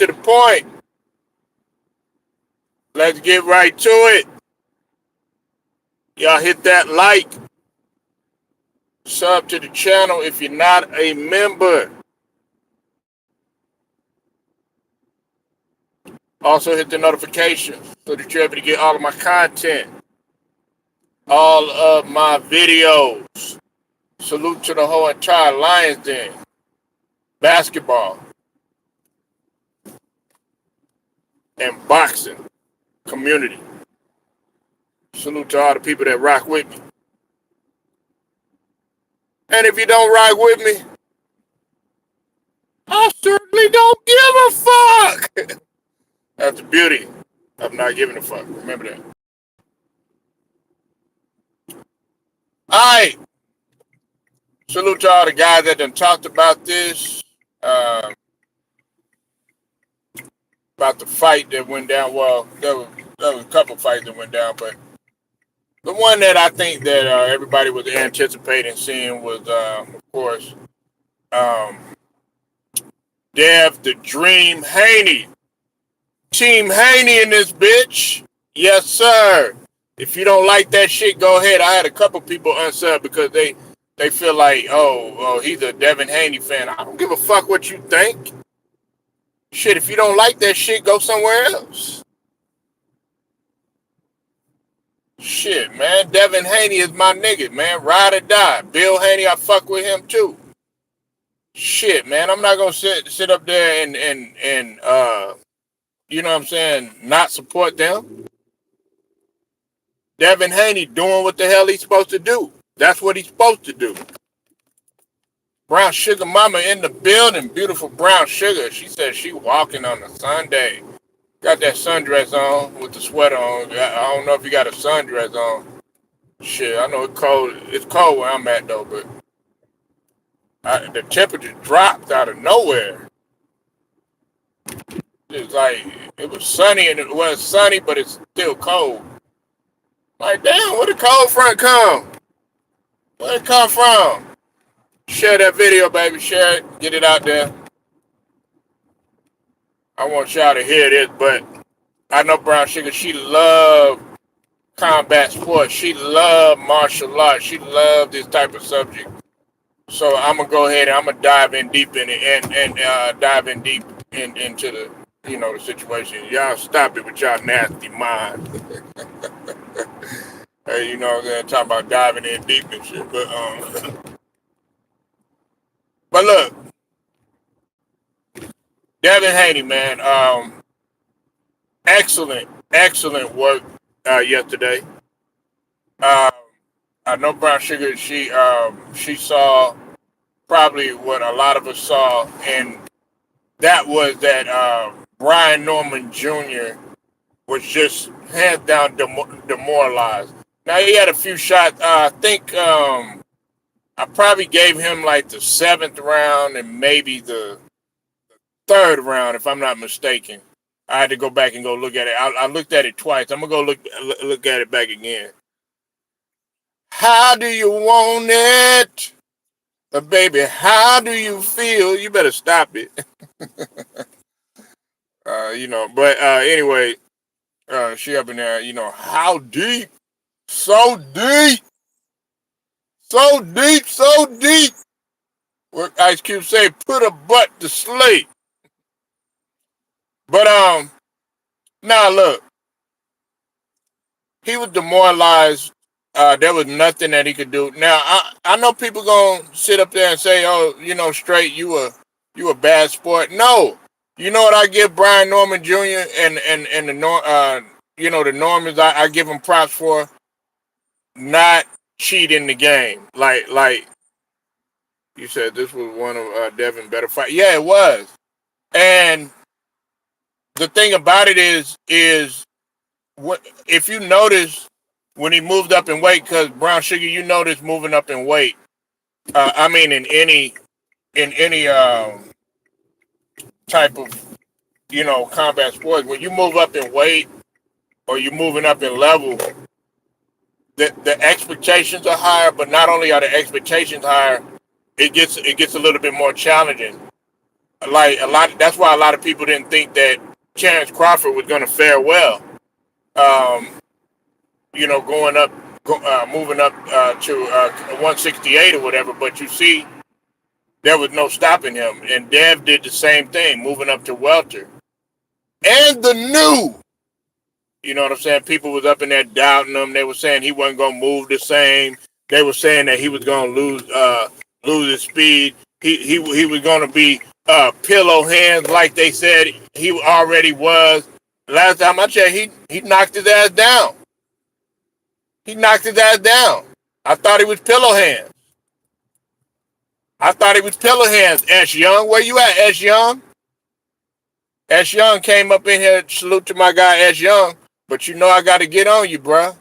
to the point. Let's get right to it. Y'all hit that like, sub to the channel if you're not a member. Also hit the notifications so that you're able to get all of my content, all of my videos. Salute to the whole entire Lions Den, basketball, and boxing community. Salute to all the people that rock with me. And if you don't rock with me, I certainly don't give a fuck. That's the beauty of not giving a fuck. Remember that. Alright. Salute to all the guys that done talked about this. About the fight that went down. Well, there was a couple fights that went down, but the one that I think that everybody was anticipating seeing was, of course, Dev the Dream Haney. Team Haney in this bitch. Yes, sir. If you don't like that shit, go ahead. I had a couple people unsub because they feel like, oh, he's a Devin Haney fan. I don't give a fuck what you think. Shit, if you don't like that shit, go somewhere else. Shit, man. Devin Haney is my nigga, man. Ride or die. Bill Haney, I fuck with him too. Shit, man. I'm not gonna sit up there and you know what I'm saying, not support them. Devin Haney doing what the hell he's supposed to do. That's what he's supposed to do. Brown Sugar Mama in the building. Beautiful Brown Sugar. She said she walking on a Sunday. Got that sundress on with the sweater on. I don't know if you got a sundress on. Shit, I know it's cold. It's cold where I'm at though, but the temperature dropped out of nowhere. It's like it was sunny and it was sunny, but it's still cold. Like, damn, where the cold front come? Where it come from? Share that video, baby. Share it. Get it out there. I want y'all to hear this, but I know Brown Sugar, she loved combat sports. She loved martial arts. She loved this type of subject. So I'm going to go ahead and I'm going to dive in deep in it and dive in deep into the, the situation. Y'all stop it with y'all nasty mind. Hey, you know what I'm saying? Talking about diving in deep and shit. But look, Devin Haney, man, excellent work yesterday. I know Brown Sugar, she saw probably what a lot of us saw, and that was that Brian Norman Jr. was just hands down demoralized. Now, he had a few shots. I think I probably gave him like the 7th round and maybe the 3rd round, if I'm not mistaken. I had to go back and go look at it. I looked at it twice. I'm going to go look at it back again. How do you want it? Baby, how do you feel? You better stop it. But anyway, she up in there, how deep? So deep. So deep, so deep. What Ice Cube say, put a butt to sleep. But now look, he was demoralized. There was nothing that he could do. Now I know people gonna sit up there and say, oh, straight, you a bad sport. No, you know what I give Brian Norman Jr. and the the Normans, I give them props for not cheating the game. Like you said, this was one of Devin better fight. Yeah, it was. And the thing about it is what if you notice when he moved up in weight, because Brown Sugar, you notice moving up in weight. I mean, in any type of combat sports, when you move up in weight or you're moving up in level, the expectations are higher. But not only are the expectations higher, it gets a little bit more challenging. like a lot. That's why a lot of people didn't think that Chance Crawford was going to fare well. Um, going up, moving up to 168 or whatever. But you see, there was no stopping him. And Dev did the same thing, moving up to welter. And the new, you know what I'm saying? People was up in there doubting him. They were saying he wasn't gonna move the same. They were saying that he was gonna lose his speed. He was gonna be pillow hands like they said he already was. Last time I checked, he knocked his ass down. He knocked his ass down. I thought he was pillow hands. I thought he was pillow hands. Ash Young, where you at, Ash Young? Ash Young came up in here. Salute to my guy Ash Young. But you know I got to get on you, bruh.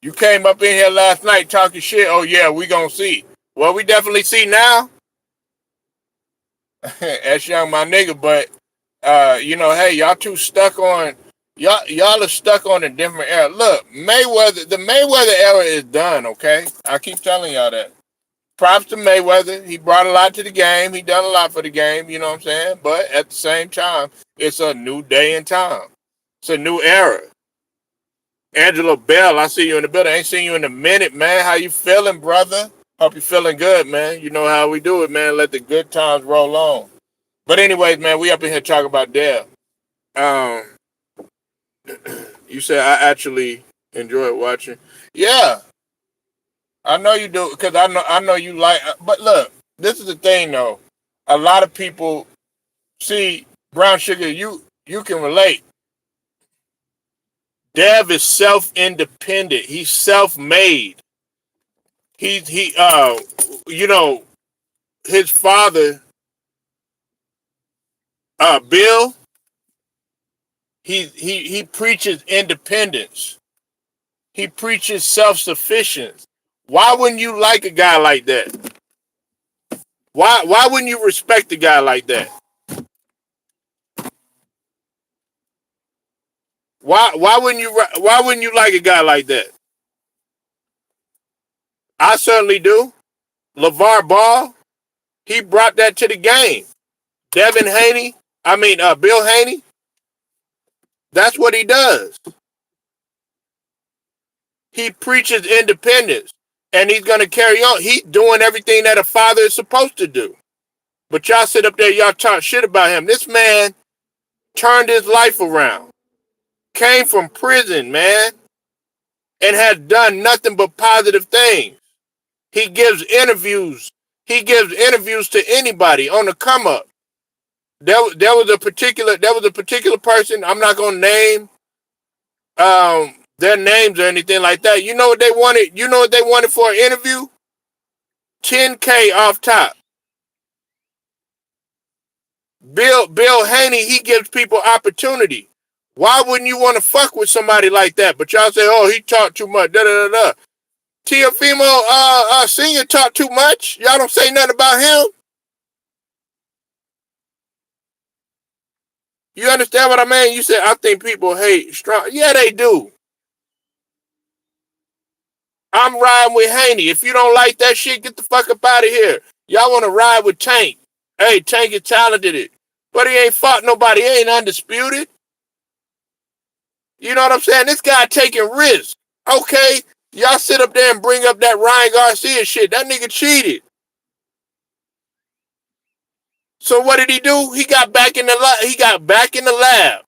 You came up in here last night talking shit. Oh yeah, we gonna see. Well, we definitely see now. Ash Young, my nigga. But hey, y'all too stuck on y'all are stuck on a different era. Look, the Mayweather era is done. Okay, I keep telling y'all that. Props to Mayweather. He brought a lot to the game. He done a lot for the game, you know what I'm saying? But at the same time, it's a new day and time. It's a new era. Angelo Bell, I see you in the building. I ain't seen you in a minute, man. How you feeling, brother? Hope you feeling good, man. You know how we do it, man. Let the good times roll on. But anyways, man, we up in here talking about Dell. Um, you said I actually enjoyed watching. Yeah, I know you do because I know you like. But look, this is the thing though. A lot of people see Brown Sugar. You can relate. Dev is self-independent. He's self-made. He you know his father Bill. He preaches independence. He preaches self-sufficiency. Why wouldn't you like a guy like that? Why wouldn't you respect a guy like that? Why wouldn't you like a guy like that? I certainly do. LeVar Ball, he brought that to the game. Devin Haney, Bill Haney, that's what he does. He preaches independence, and he's gonna carry on. He's doing everything that a father is supposed to do. But y'all sit up there, y'all talk shit about him. This man turned his life around, came from prison, man, and has done nothing but positive things. He gives interviews. He gives interviews to anybody on the come up. There was a particular person. I'm not gonna name their names or anything like that. You know what they wanted? You know what they wanted for an interview? 10K off top. Bill Haney, he gives people opportunity. Why wouldn't you want to fuck with somebody like that? But y'all say, oh, he talked too much. Da da da da. Teofimo Senior talked too much. Y'all don't say nothing about him. You understand what I mean? You said I think people hate strong. Yeah, they do. I'm riding with Haney. If you don't like that shit, get the fuck up out of here. Y'all want to ride with Tank. Hey, Tank is talented, but he ain't fought nobody. He ain't undisputed. You know what I'm saying? This guy taking risks. Okay, y'all sit up there and bring up that Ryan Garcia shit. That nigga cheated. So what did he do? He got back in the lab.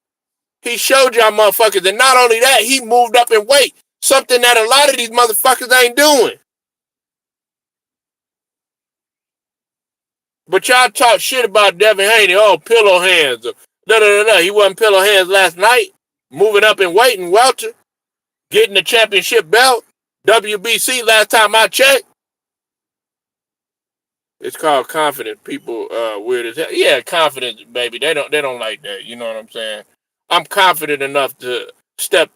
He showed y'all motherfuckers, and not only that, he moved up in weight. Something that a lot of these motherfuckers ain't doing. But y'all talk shit about Devin Haney. Oh, pillow hands. Da da da da. He wasn't pillow hands last night. Moving up in weight and welter. Getting the championship belt. WBC last time I checked. It's called confident. People weird as hell. Yeah, confidence, baby. They don't like that. You know what I'm saying? I'm confident enough to step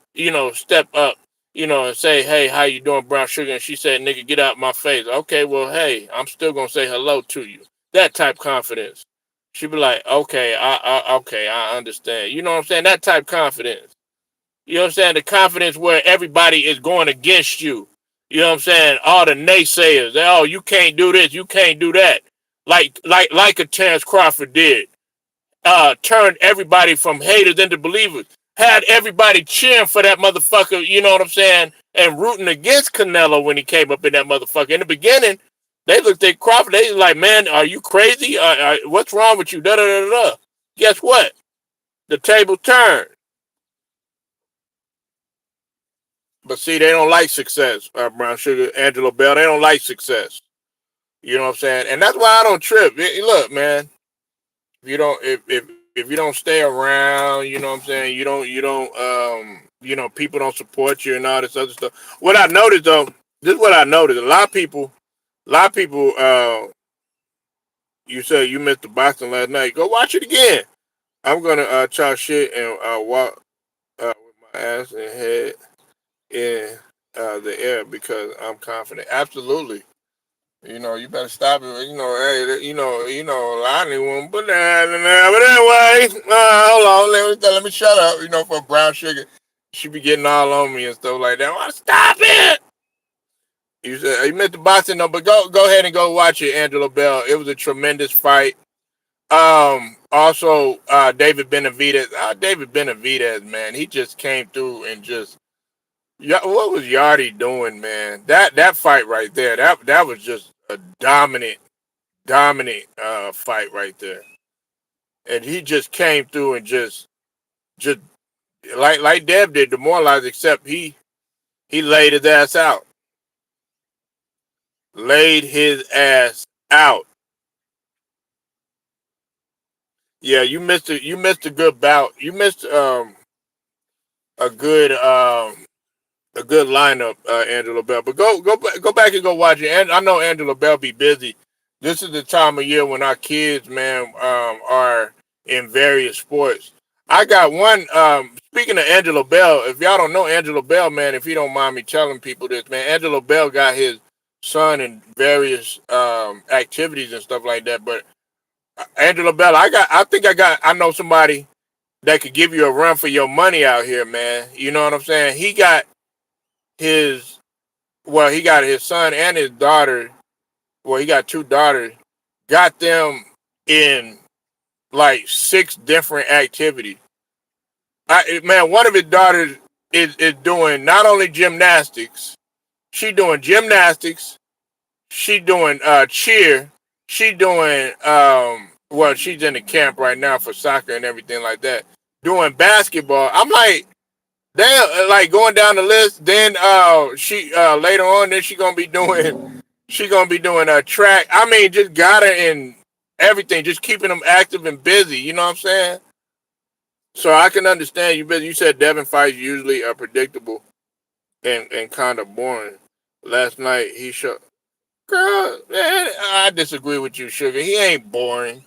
up, and say, hey, how you doing, Brown Sugar? And she said, nigga, get out my face. Okay, well, hey, I'm still gonna say hello to you. That type confidence. She be like, okay, I understand. You know what I'm saying? That type confidence. You know what I'm saying? The confidence where everybody is going against you. You know what I'm saying? All the naysayers. Oh, you can't do this. You can't do that. like a Terrence Crawford did. Turned everybody from haters into believers. Had everybody cheering for that motherfucker, you know what I'm saying, and rooting against Canelo when he came up in that motherfucker. In the beginning, they looked at Crawford, they was like, man, are you crazy? What's wrong with you? Da da da da. Guess what? The table turned. But see, they don't like success, Brown Sugar, Angelo Bell. They don't like success. You know what I'm saying? And that's why I don't trip. Look, man, if you don't stay around, you know what I'm saying, people don't support you and all this other stuff. What I noticed though, this is what I noticed. A lot of people, you said you missed the boxing last night. Go watch it again. I'm gonna talk shit and walk with my ass and head in the air because I'm confident. Absolutely. You better stop it. Hey, a lot of them, but anyway, hold on, let me shut up. For Brown Sugar, she be getting all on me and stuff like that. I want to stop it. You said you missed the boxing, no, but go ahead and go watch it, Angelo Bell. It was a tremendous fight. Also, David Benavidez. David Benavidez, man, he just came through and just. Yeah, what was Yardy doing, man? That fight right there, that was just a dominant fight right there. And he just came through and just like Deb did, demoralized, except he laid his ass out. Laid his ass out. Yeah, you missed a good bout. You missed a good a good lineup, Angela Bell. But go back and go watch it. And I know Angela Bell be busy. This is the time of year when our kids, man, are in various sports. I got one. Speaking of Angela Bell, if y'all don't know Angela Bell, man, if you don't mind me telling people this, man, Angela Bell got his son in various activities and stuff like that. But Angela Bell, I know somebody that could give you a run for your money out here, man. You know what I'm saying? His he got his son and his daughter. Well, he got two daughters. Got them in like 6 different activities. Man, one of his daughters is doing not only gymnastics. She doing gymnastics. She doing cheer. She doing she's in the camp right now for soccer and everything like that. Doing basketball. I'm like, damn, like going down the list. Then she later on, then she gonna be doing a track. I mean, just got her in everything, just keeping them active and busy. You know what I'm saying? So I can understand you. But you said Devin fights usually are predictable and kind of boring. Last night he showed. Girl, man, I disagree with you, Sugar. He ain't boring.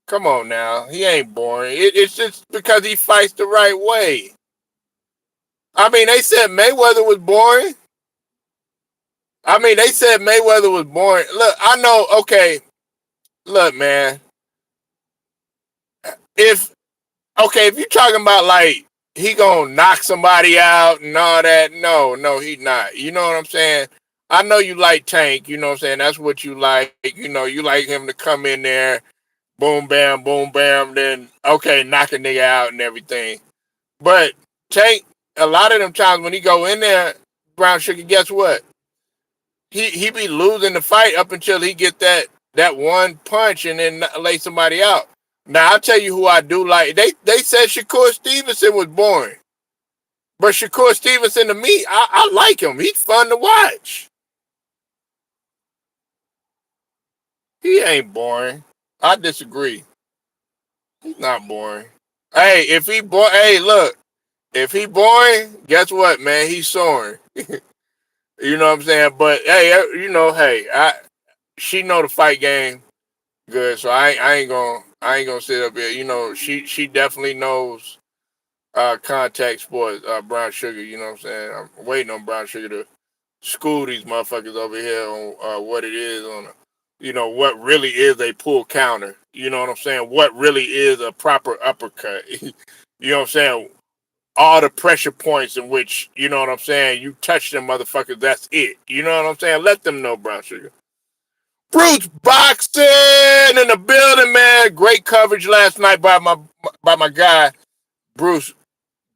Come on now, he ain't boring. It's just because he fights the right way. I mean, they said Mayweather was boring. I mean, they said Mayweather was boring. Look, I know. Okay, look, man. If if you're talking about like he gonna knock somebody out and all that, no, he not. You know what I'm saying? I know you like Tank. You know what I'm saying? That's what you like. You like him to come in there, boom, bam, then okay, knock a nigga out and everything. But Tank, a lot of them times when he go in there, Brown Sugar, guess what? He be losing the fight up until he get that one punch and then lay somebody out. Now I'll tell you who I do like. They said Shakur Stevenson was boring, but Shakur Stevenson to me, I like him. He's fun to watch. He ain't boring. I disagree. He's not boring. Hey, if he boring, hey, look, if he boring, guess what, man? He's soaring. You know what I'm saying? But hey, hey, she know the fight game good, so I ain't gonna sit up here. She definitely knows contact sports, Brown Sugar. You know what I'm saying? I'm waiting on Brown Sugar to school these motherfuckers over here on what it is what really is a pull counter. You know what I'm saying? What really is a proper uppercut. You know what I'm saying? All the pressure points in which, you know what I'm saying, you touch them motherfuckers, that's it. You know what I'm saying? Let them know, Brown Sugar. Bruce boxing in the building, man. Great coverage last night by my guy, Bruce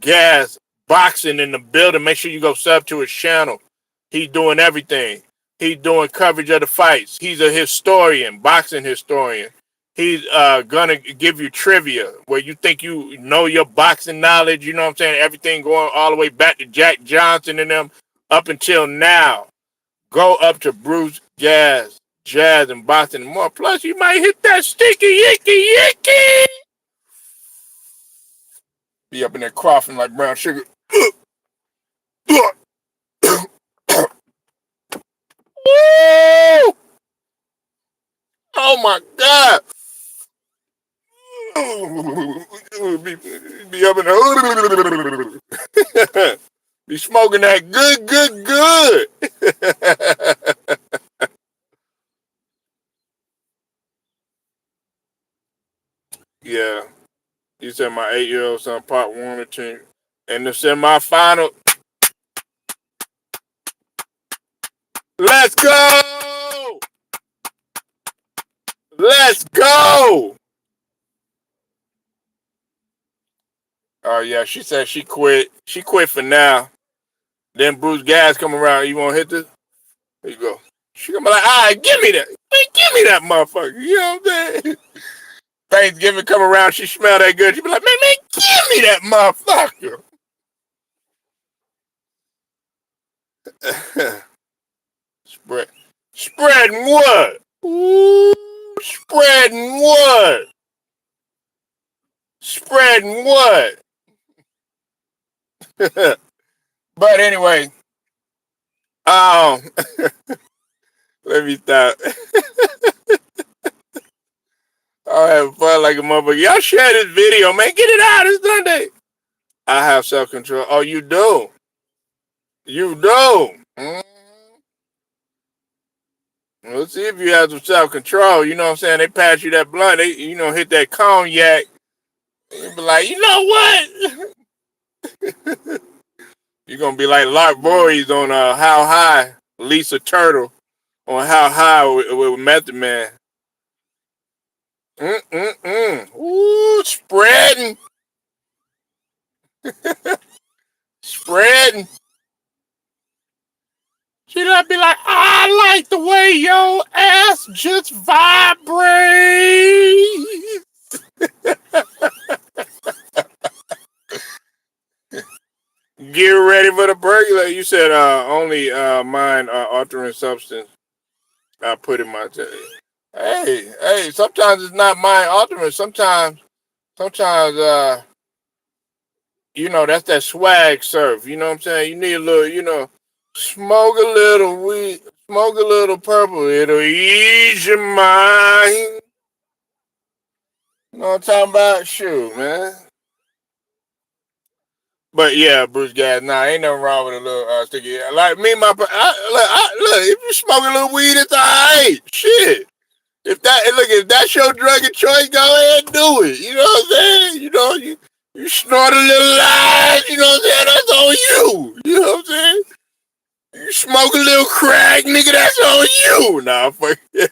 Gas. Boxing in the building. Make sure you go sub to his channel. He's doing everything. He's doing coverage of the fights. He's a historian, boxing historian. He's gonna give you trivia where you think you know your boxing knowledge. You know what I'm saying? Everything going all the way back to Jack Johnson and them up until now. Go up to Bruce Jazz, and boxing and more. Plus, you might hit that sticky yicky. Be up in there coughing like brown sugar. Oh my God. Be up in there. Be smoking that good. Yeah. You said my 8-year-old son part 1 or 2. And the semifinal. Let's go! Let's go! Oh yeah, she said she quit. She quit for now. Then Bruce Gas come around. You want to hit this? There you go. She gonna be like, all right, give me that. Man, give me that motherfucker. You know what I'm saying? Thanksgiving come around, she smell that good. She be like, man, give me that motherfucker. Spreading what? Ooh, spreading what? Spreading what? But anyway, let me stop. I'll have fun like a motherfucker. Y'all share this video, man. Get it out. It's Sunday. I have self-control. Oh, you do? You do? Let's see if you have some self-control. You know what I'm saying? They pass you that blunt. They, hit that cognac. You be like, you know what? You're going to be like Lark Voorhees on How High. Lisa Turtle on How High with Method Man. Ooh, spreading. Spreading. She'd be like, I like the way your ass just vibrates. Get ready for the burglar. You said only mind altering substance I put in my tail. Hey, sometimes it's not mind altering. Sometimes that's that swag surf. You know what I'm saying? You need a little, smoke a little weed, smoke a little purple. It'll ease your mind. You know what I'm talking about? Shoot, man. But yeah, Bruce Gas, ain't nothing wrong with a little sticky. Like me, look, if you smoke a little weed, it's alright. Shit. If that's your drug of choice, go ahead and do it. You know what I'm saying? You snort a little line, you know what I'm saying? That's on you. You know what I'm saying? You smoke a little crack, nigga, that's on you. Nah, fuck. You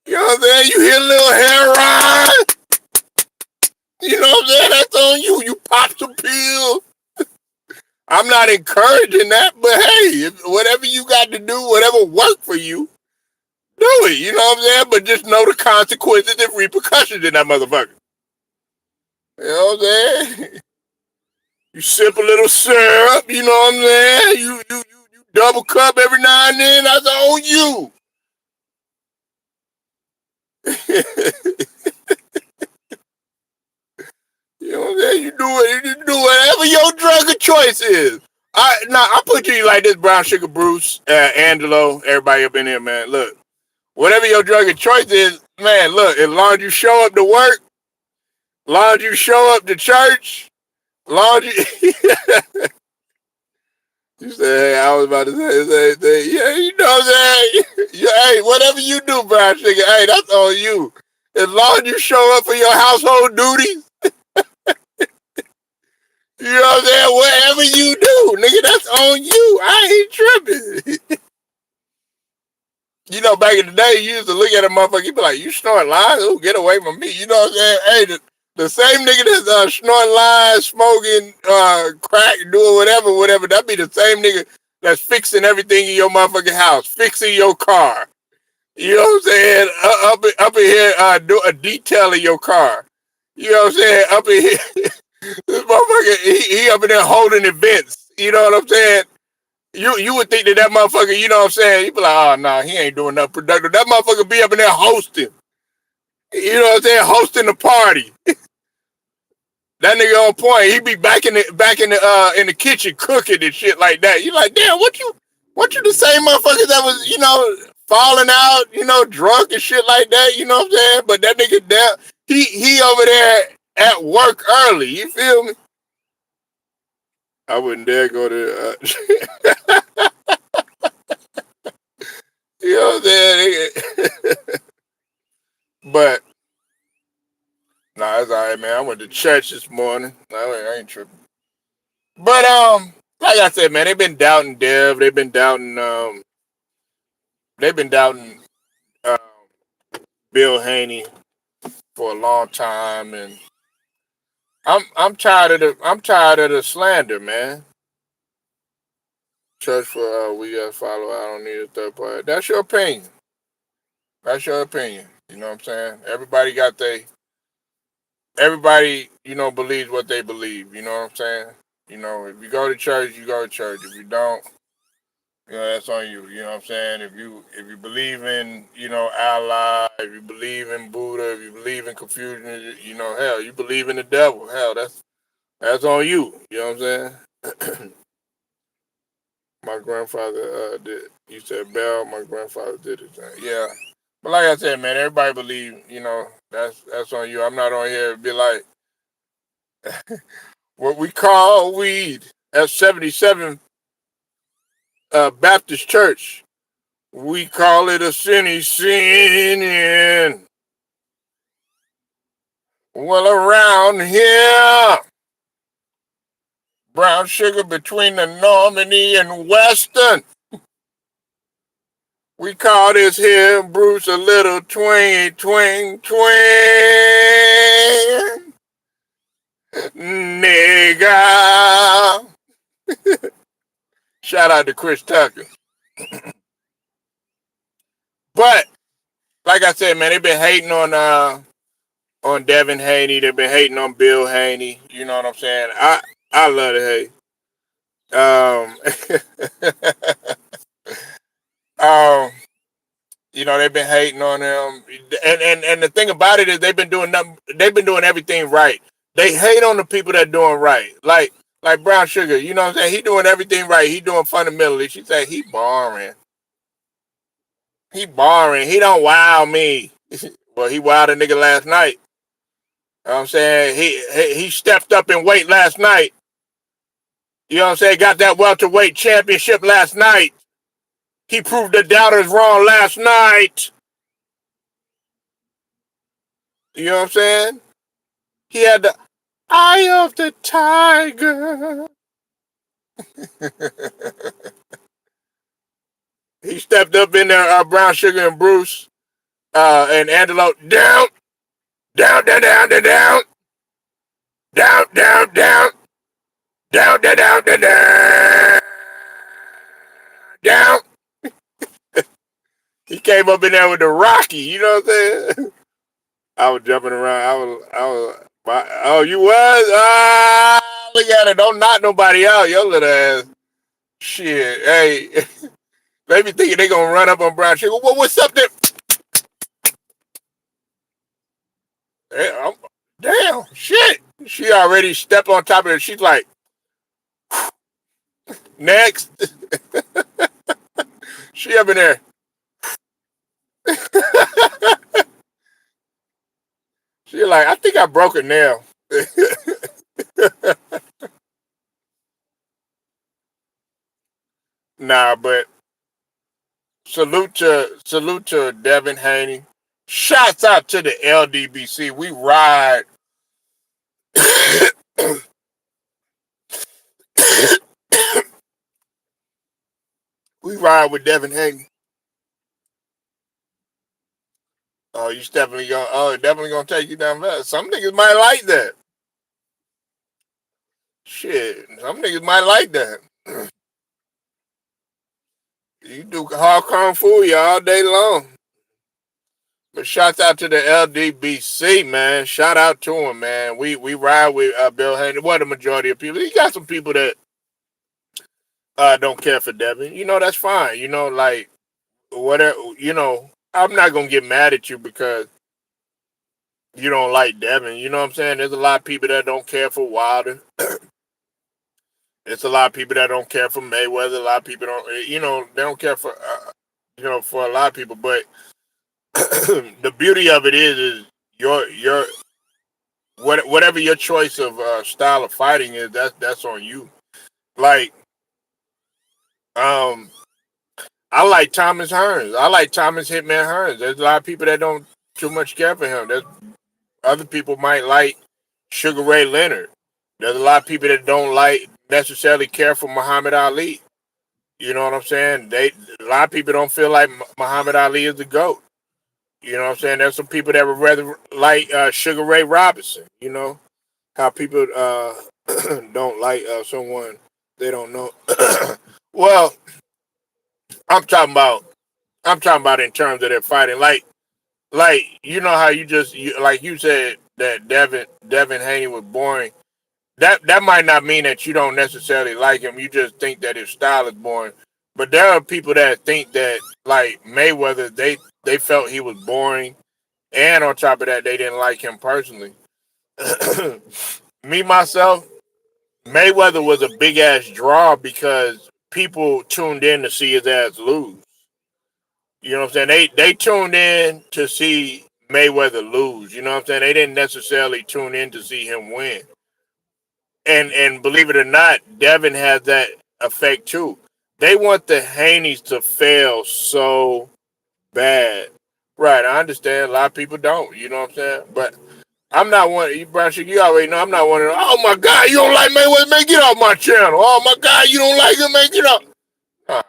know what I'm saying? You hit a little heroin. You know what I'm saying? That's on you. You pop some pills. I'm not encouraging that, but hey, whatever you got to do, whatever worked for you, do it. You know what I'm saying? But just know the consequences and repercussions in that motherfucker. You know what I'm saying? You sip a little syrup, you know what I'm saying? You double cup every now and then, that's on you. You know what I'm saying? You do whatever your drug of choice is. I put you like this, Brown Sugar Bruce, Angelo, everybody up in here, man. Look, whatever your drug of choice is, man, look, as long as you show up to work, as long as you show up to church, as long as you... You say, hey, I was about to say, yeah, you know what I'm saying? Hey, whatever you do, Brown Sugar, hey, that's on you. As long as you show up for your household duties, you know what I'm saying? Whatever you do, nigga, that's on you. I ain't tripping. Back in the day, you used to look at a motherfucker, you be like, you snorting lines? Ooh, get away from me. You know what I'm saying? Hey, the same nigga that's snorting lines, smoking, crack, doing whatever, that be the same nigga that's fixing everything in your motherfucking house, fixing your car. You know what I'm saying? Up in here, do a detail in your car. You know what I'm saying? Up in here, this motherfucker, he up in there holding events. You know what I'm saying? You would think that motherfucker, you know what I'm saying? You be like, oh, nah, he ain't doing nothing productive. That motherfucker be up in there hosting. You know what I'm saying? Hosting the party. That nigga on point. He be in the kitchen cooking and shit like that. You like, damn, what you the same motherfuckers that was, falling out, drunk and shit like that, you know what I'm saying? But that nigga down, he over there at work early, you feel me? I wouldn't dare go to you know what I'm saying? But nah, it's alright, man. I went to church this morning. I ain't tripping. But like I said, man, they've been doubting Dev. They've been doubting um, Bill Haney for a long time, and I'm tired of the slander, man. Church for we gotta follow. I don't need a third party. That's your opinion. That's your opinion. You know what I'm saying? Everybody, believes what they believe. You know what I'm saying? If you go to church, you go to church. If you don't, that's on you. You know what I'm saying? If you believe in, Allah, if you believe in Buddha, if you believe in Confucian, hell, you believe in the devil. Hell, that's on you. You know what I'm saying? My grandfather did. You said Bell. My grandfather did it. Yeah. But like I said, man, everybody believe. That's on you. I'm not on here to be like what we call weed at 77 Baptist Church. We call it a sinny sin. Well, around here, brown sugar between the Normandy and Western. We call this here Bruce a little twingy twing twing. Nigga. Shout out to Chris Tucker. But like I said, man, they've been hating on Devin Haney. They've been hating on Bill Haney. You know what I'm saying? I love the hate. Um, they've been hating on him, and the thing about it is they've been doing nothing. They've been doing everything right. They hate on the people that doing right, like Brown Sugar. You know what I'm saying? He doing everything right. He doing fundamentally. She said he boring. He boring. He don't wow me. Well, he wowed a nigga last night. You know what I'm saying he stepped up in weight last night. You know what I'm saying? Got that welterweight championship last night. He proved the doubters wrong last night. You know what I'm saying? He had the eye of the tiger. He stepped up in there, Brown Sugar and Bruce, and Angelo, down, down, down, down, down, down, down, down, down, down, down, down, down, down, down. He came up in there with the Rocky, you know what I'm saying? I was jumping around. Oh, you was? Look at it. Don't knock nobody out, your little ass. Shit, hey. They be thinking they gonna run up on Brown Sugar. Well, what's up there? Hey, damn, shit. She already stepped on top of it. She's like, next. She up in there. She like, I think I broke a nail. Nah, but salute to Devin Haney. Shouts out to the LDBC. We ride. We ride with Devin Haney. Oh, you definitely gonna take you down fast. Some niggas might like that. Shit, some niggas might like that. You do hard kung fu you all day long. But shouts out to the LDBC, man. Shout out to him, man. We ride with Bill Haney. What the majority of people. He got some people that don't care for Devin. That's fine. Like whatever. I'm not gonna get mad at you because you don't like Devin. You know what I'm saying? There's a lot of people that don't care for Wilder. It's a lot of people that don't care for Mayweather. A lot of people don't. They don't care for. For a lot of people. But the beauty of it is your whatever your choice of style of fighting is. That's on you. Like um, I like Thomas Hearns. I like Thomas Hitman Hearns. There's a lot of people that don't too much care for him. There's other people might like Sugar Ray Leonard. There's a lot of people that don't like necessarily care for Muhammad Ali. You know what I'm saying? A lot of people don't feel like Muhammad Ali is the GOAT. You know what I'm saying? There's some people that would rather like Sugar Ray Robinson. How people don't like someone they don't know. Well, I'm talking about in terms of their fighting. Like how like you said that Devin Haney was boring. That might not mean that you don't necessarily like him. You just think that his style is boring. But there are people that think that like Mayweather, they felt he was boring, and on top of that, they didn't like him personally. Me myself, Mayweather was a big ass draw because people tuned in to see his ass lose. You know what I'm saying? They tuned in to see Mayweather lose. You know what I'm saying? They didn't necessarily tune in to see him win. And believe it or not, Devin has that effect too. They want the Haneys to fail so bad. Right, I understand. A lot of people don't. You know what I'm saying? But I'm not one. You, Brown Sugar, you already know I'm not one of them. Oh my God, you don't like Mayweather? Man, get off my channel. Oh my God, you don't like him? Man, get off. Huh,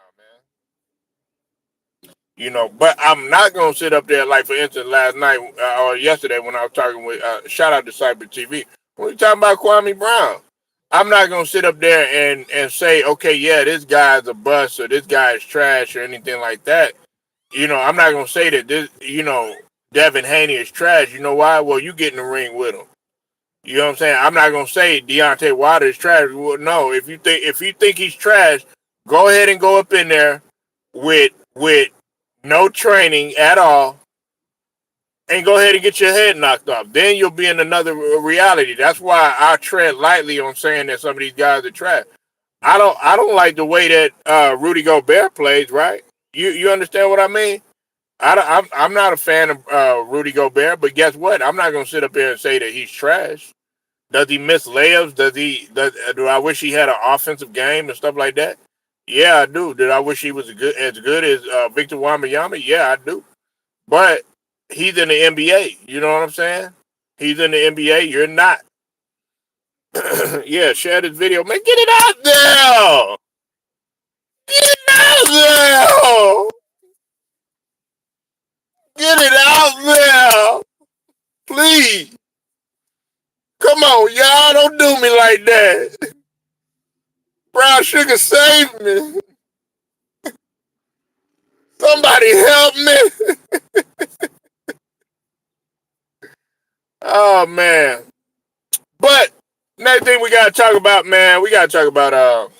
but I'm not gonna sit up there like, for instance, last night or yesterday when I was talking with shout out to Cyber TV. When we talking about Kwame Brown, I'm not gonna sit up there and say, okay, yeah, this guy's a bust or this guy is trash or anything like that. I'm not gonna say that Devin Haney is trash. You know why? Well, you get in the ring with him. You know what I'm saying? I'm not gonna say Deontay Wilder is trash. Well, no, if you think he's trash, go ahead and go up in there with no training at all, and go ahead and get your head knocked off. Then you'll be in another reality. That's why I tread lightly on saying that some of these guys are trash. I don't like the way that Rudy Gobert plays. Right? You understand what I mean? I'm not a fan of Rudy Gobert, but guess what? I'm not gonna sit up here and say that he's trash. Does he miss layups? Do I wish he had an offensive game and stuff like that? Yeah, I do. Did I wish he was as good as Victor Wembanyama? Yeah, I do. But he's in the NBA. You know what I'm saying? He's in the NBA. You're not. Yeah, share this video, man. Get it out there. Get it out there. Get it out there. Please. Come on, y'all. Don't do me like that. Brown Sugar, save me. Somebody help me. Oh, man. But next thing we got to talk about, man, we got to talk about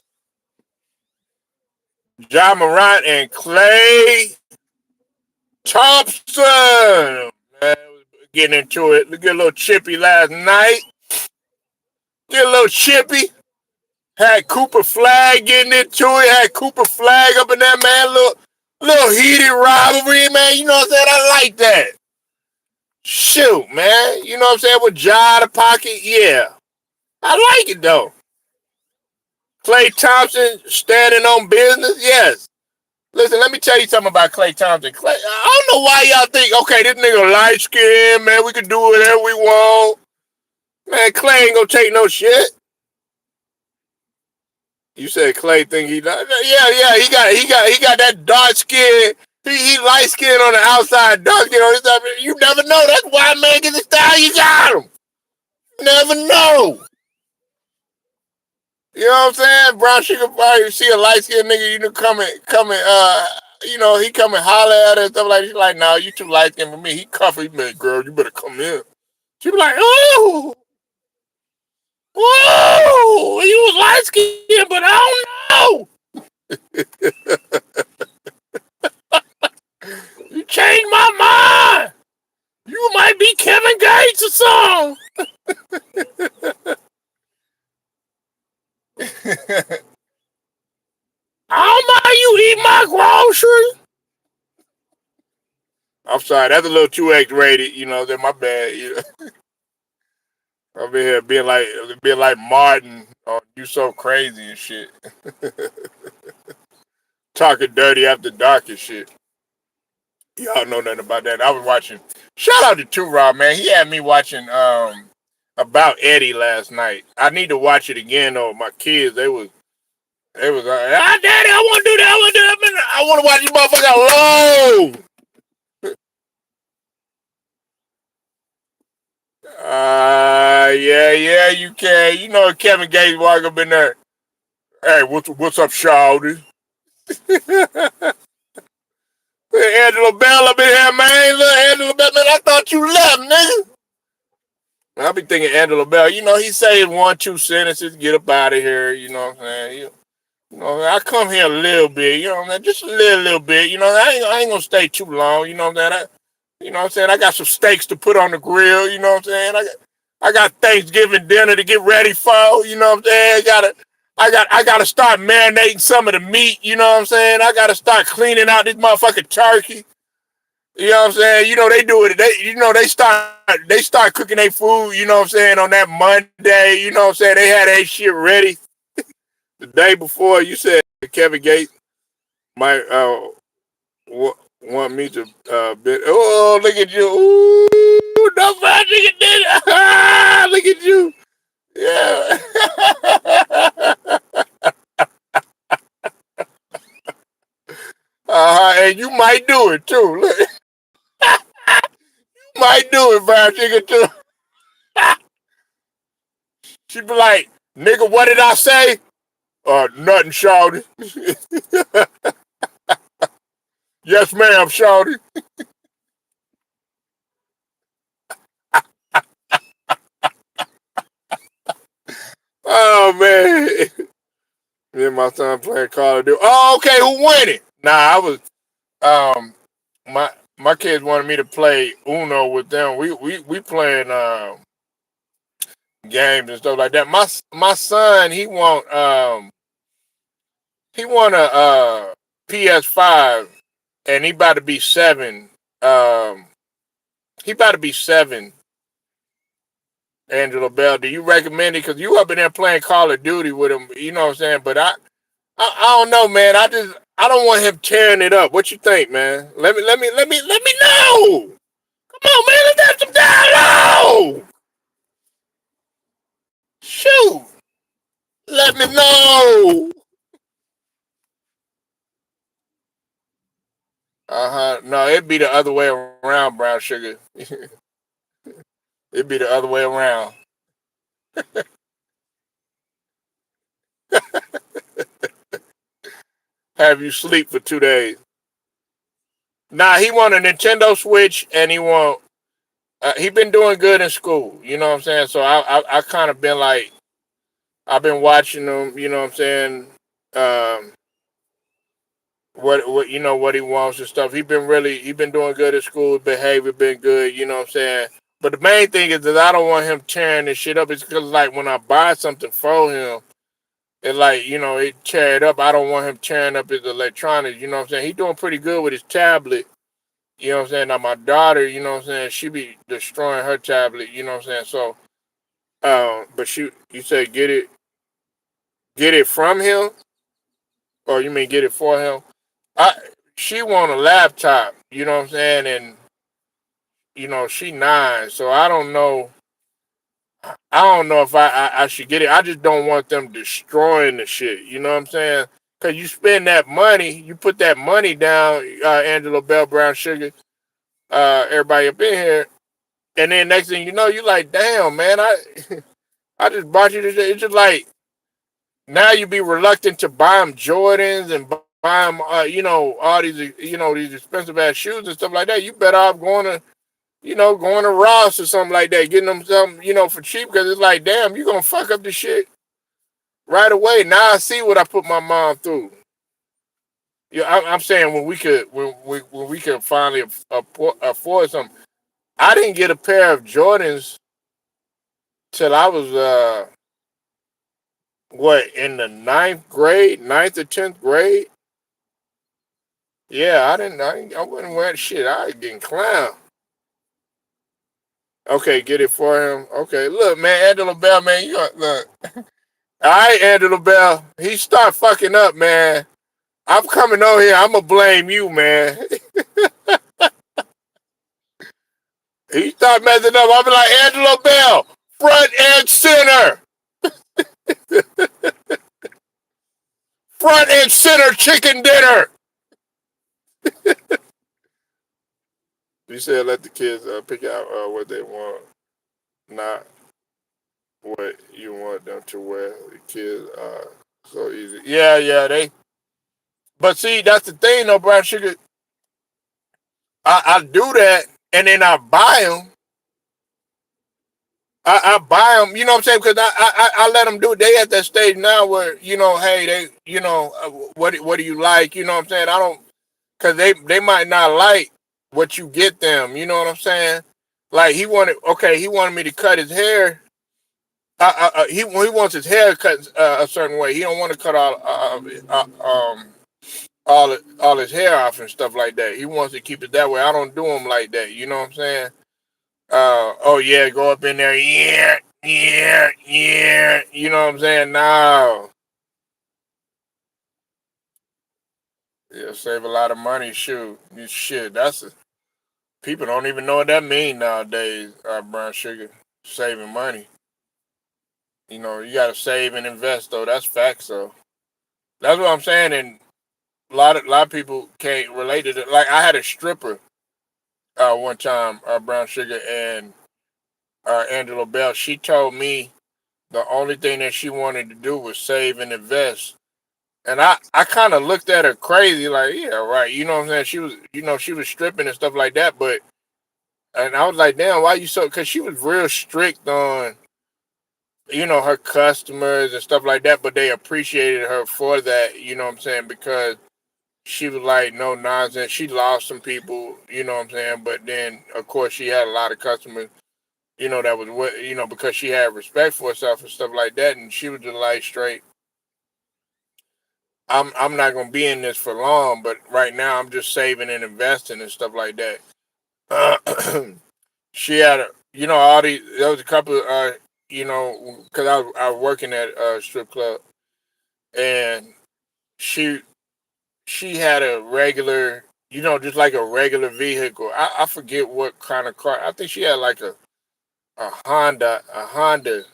Ja Morant and Klay Thompson. Man, getting into it. Get a little chippy last night. Get a little chippy. Had Cooper Flag getting into it. Had Cooper Flag up in there, man. Little heated rivalry, man. You know what I'm saying? I like that. Shoot, man. You know what I'm saying? With Ja out of pocket, yeah. I like it, though. Klay Thompson standing on business, yes. Listen, let me tell you something about Klay Thompson. I don't know why y'all think, okay, this nigga light skin, man. We can do whatever we want. Man, Klay ain't gonna take no shit. You said Klay think he? Yeah. He got that dark skin. He light skinned on the outside, dark skin on the inside. You never know. That's why man get the style you got him. Never know. You know what I'm saying? Brown sugar pie, you see a light skinned nigga, you know, he come and holler at her and stuff like that. She's like, no, you too light skinned for me. He cuffing me, girl, you better come in. She be like, oh, whoa, you was light skinned, but I don't know. You changed my mind. You might be Kevin Gates or something. I don't mind you eat my groceries. I'm sorry, that's a little too X rated. You know, that my bad. You know, I'm in here being like Martin. Oh, you so crazy and shit. Talking dirty after dark and shit. Y'all know nothing about that. I was watching. Shout out to Two Rob, man. He had me watching About Eddie last night. I need to watch it again though. My kids, they was Daddy, I want to do that. I want to do that. I want to watch this motherfucker alone. Yeah, you can. You know Kevin Gates walk up in there. Hey, what's up, Shawty? Angela Bell up in here, man. Look, Angela Bell, man. I thought you left, nigga. I be thinking Angela Bell. You know, he says 1, 2 sentences, get up out of here. You know what I'm saying? You know, I come here a little bit. You know what I'm saying? Just a little bit. You know, I ain't gonna stay too long. You know what I'm saying? You know what I'm saying? I got some steaks to put on the grill. You know what I'm saying? I got Thanksgiving dinner to get ready for. You know what I'm saying? I gotta start marinating some of the meat. You know what I'm saying? I gotta start cleaning out this motherfucking turkey. You know what I'm saying? You know they do it. They start cooking their food. You know what I'm saying on that Monday. You know what I'm saying? They had their shit ready the day before. You said Kevin Gates might want me to bit. Oh, look at you! Ooh, no fun, nigga did it. Look at you! Yeah. And you might do it too. Look, you might do it, fried chicken too. She be like, nigga, what did I say? Nothing, shawty. Yes, ma'am, shawty. Oh man. Me and my son playing Call of Duty. Oh, okay, who winning? Nah, I was my my kids wanted me to play Uno with them. We playing games and stuff like that. My son, he want a PS5 and he about to be 7. Um he about to be 7. Angela Bell, do you recommend it? Because you up in there playing Call of Duty with him, you know what I'm saying? But I don't know, man. I don't want him tearing it up. What you think, man? Let me know. Come on, man. Let's have some dialogue. Shoot. Let me know. No, it'd be the other way around, brown sugar. It'd be the other way around. Have you sleep for 2 days? Nah, he want a Nintendo Switch and he been doing good in school. You know what I'm saying? So I kind of been like, I've been watching him. You know what I'm saying? Um, what what he wants and stuff. He been doing good at school. Behavior been good. You know what I'm saying? But the main thing is that I don't want him tearing this shit up. It's because like when I buy something for him, it like it tear it up. I don't want him tearing up his electronics. You know what I'm saying? He doing pretty good with his tablet. You know what I'm saying? Now my daughter, you know what I'm saying, she be destroying her tablet, you know what I'm saying? So but you say get it from him or you mean get it for him? I She want a laptop, you know what I'm saying, and she 9, so I don't know if I should get it. I just don't want them destroying the shit, you know what I'm saying? Cause you spend that money, you put that money down, Angelo Bell, Brown Sugar, everybody up in here, and then next thing you know, you like, damn, man, I just bought you this. It's just like now you be reluctant to buy them Jordans and buy them, all these, these expensive ass shoes and stuff like that. You better off going to Ross or something like that, getting them something, for cheap because it's like, damn, you gonna fuck up the shit right away. Now I see what I put my mom through. Yeah, I'm saying when we could finally afford something. I didn't get a pair of Jordans till I was in the ninth or 10th grade. Yeah, I wasn't wearing shit. I was getting clown. Okay, get it for him. Okay, look, man, Angela Bell, man, look. All right, Angela Bell, he start fucking up, man. I'm coming over here. I'm gonna blame you, man. He start messing up. I'll be like, Angela Bell, front and center, front and center, chicken dinner. You said let the kids pick out what they want, not what you want them to wear. The kids are so easy. Yeah, yeah, they. But see, that's the thing, though, Brown Sugar. I do that, and then I buy them. I buy them, you know what I'm saying? Because I let them do it. They at that stage now where hey, what do you like? You know what I'm saying? I don't, because they might not like what you get them. You know what I'm saying? Like he wanted me to cut his hair. He wants his hair cut a certain way. He don't want to cut all his hair off and stuff like that. He wants to keep it that way. I don't do him like that. You know what I'm saying? Oh yeah, go up in there, yeah, yeah, yeah. You know what I'm saying? No, yeah, save a lot of money. Shoot, shit. People don't even know what that means nowadays. Brown Sugar, saving money. You got to save and invest though. That's facts though. That's what I'm saying. And a lot of people can't relate to it. Like I had a stripper one time, Brown Sugar, and Angela Bell. She told me the only thing that she wanted to do was save and invest. And I kind of looked at her crazy, like, yeah, right. You know what I'm saying? She was stripping and stuff like that. And I was like, damn, why you so? Because she was real strict on, her customers and stuff like that. But they appreciated her for that. You know what I'm saying? Because she was like, no nonsense. She lost some people. You know what I'm saying? But then, of course, she had a lot of customers. That was what because she had respect for herself and stuff like that. And she was just like straight. I'm not gonna be in this for long, but right now I'm just saving and investing and stuff like that. She had all these. There was a couple, because I was working at a strip club, and she she had a regular, just like a regular vehicle. I forget what kind of car. I think she had like a Honda, a Honda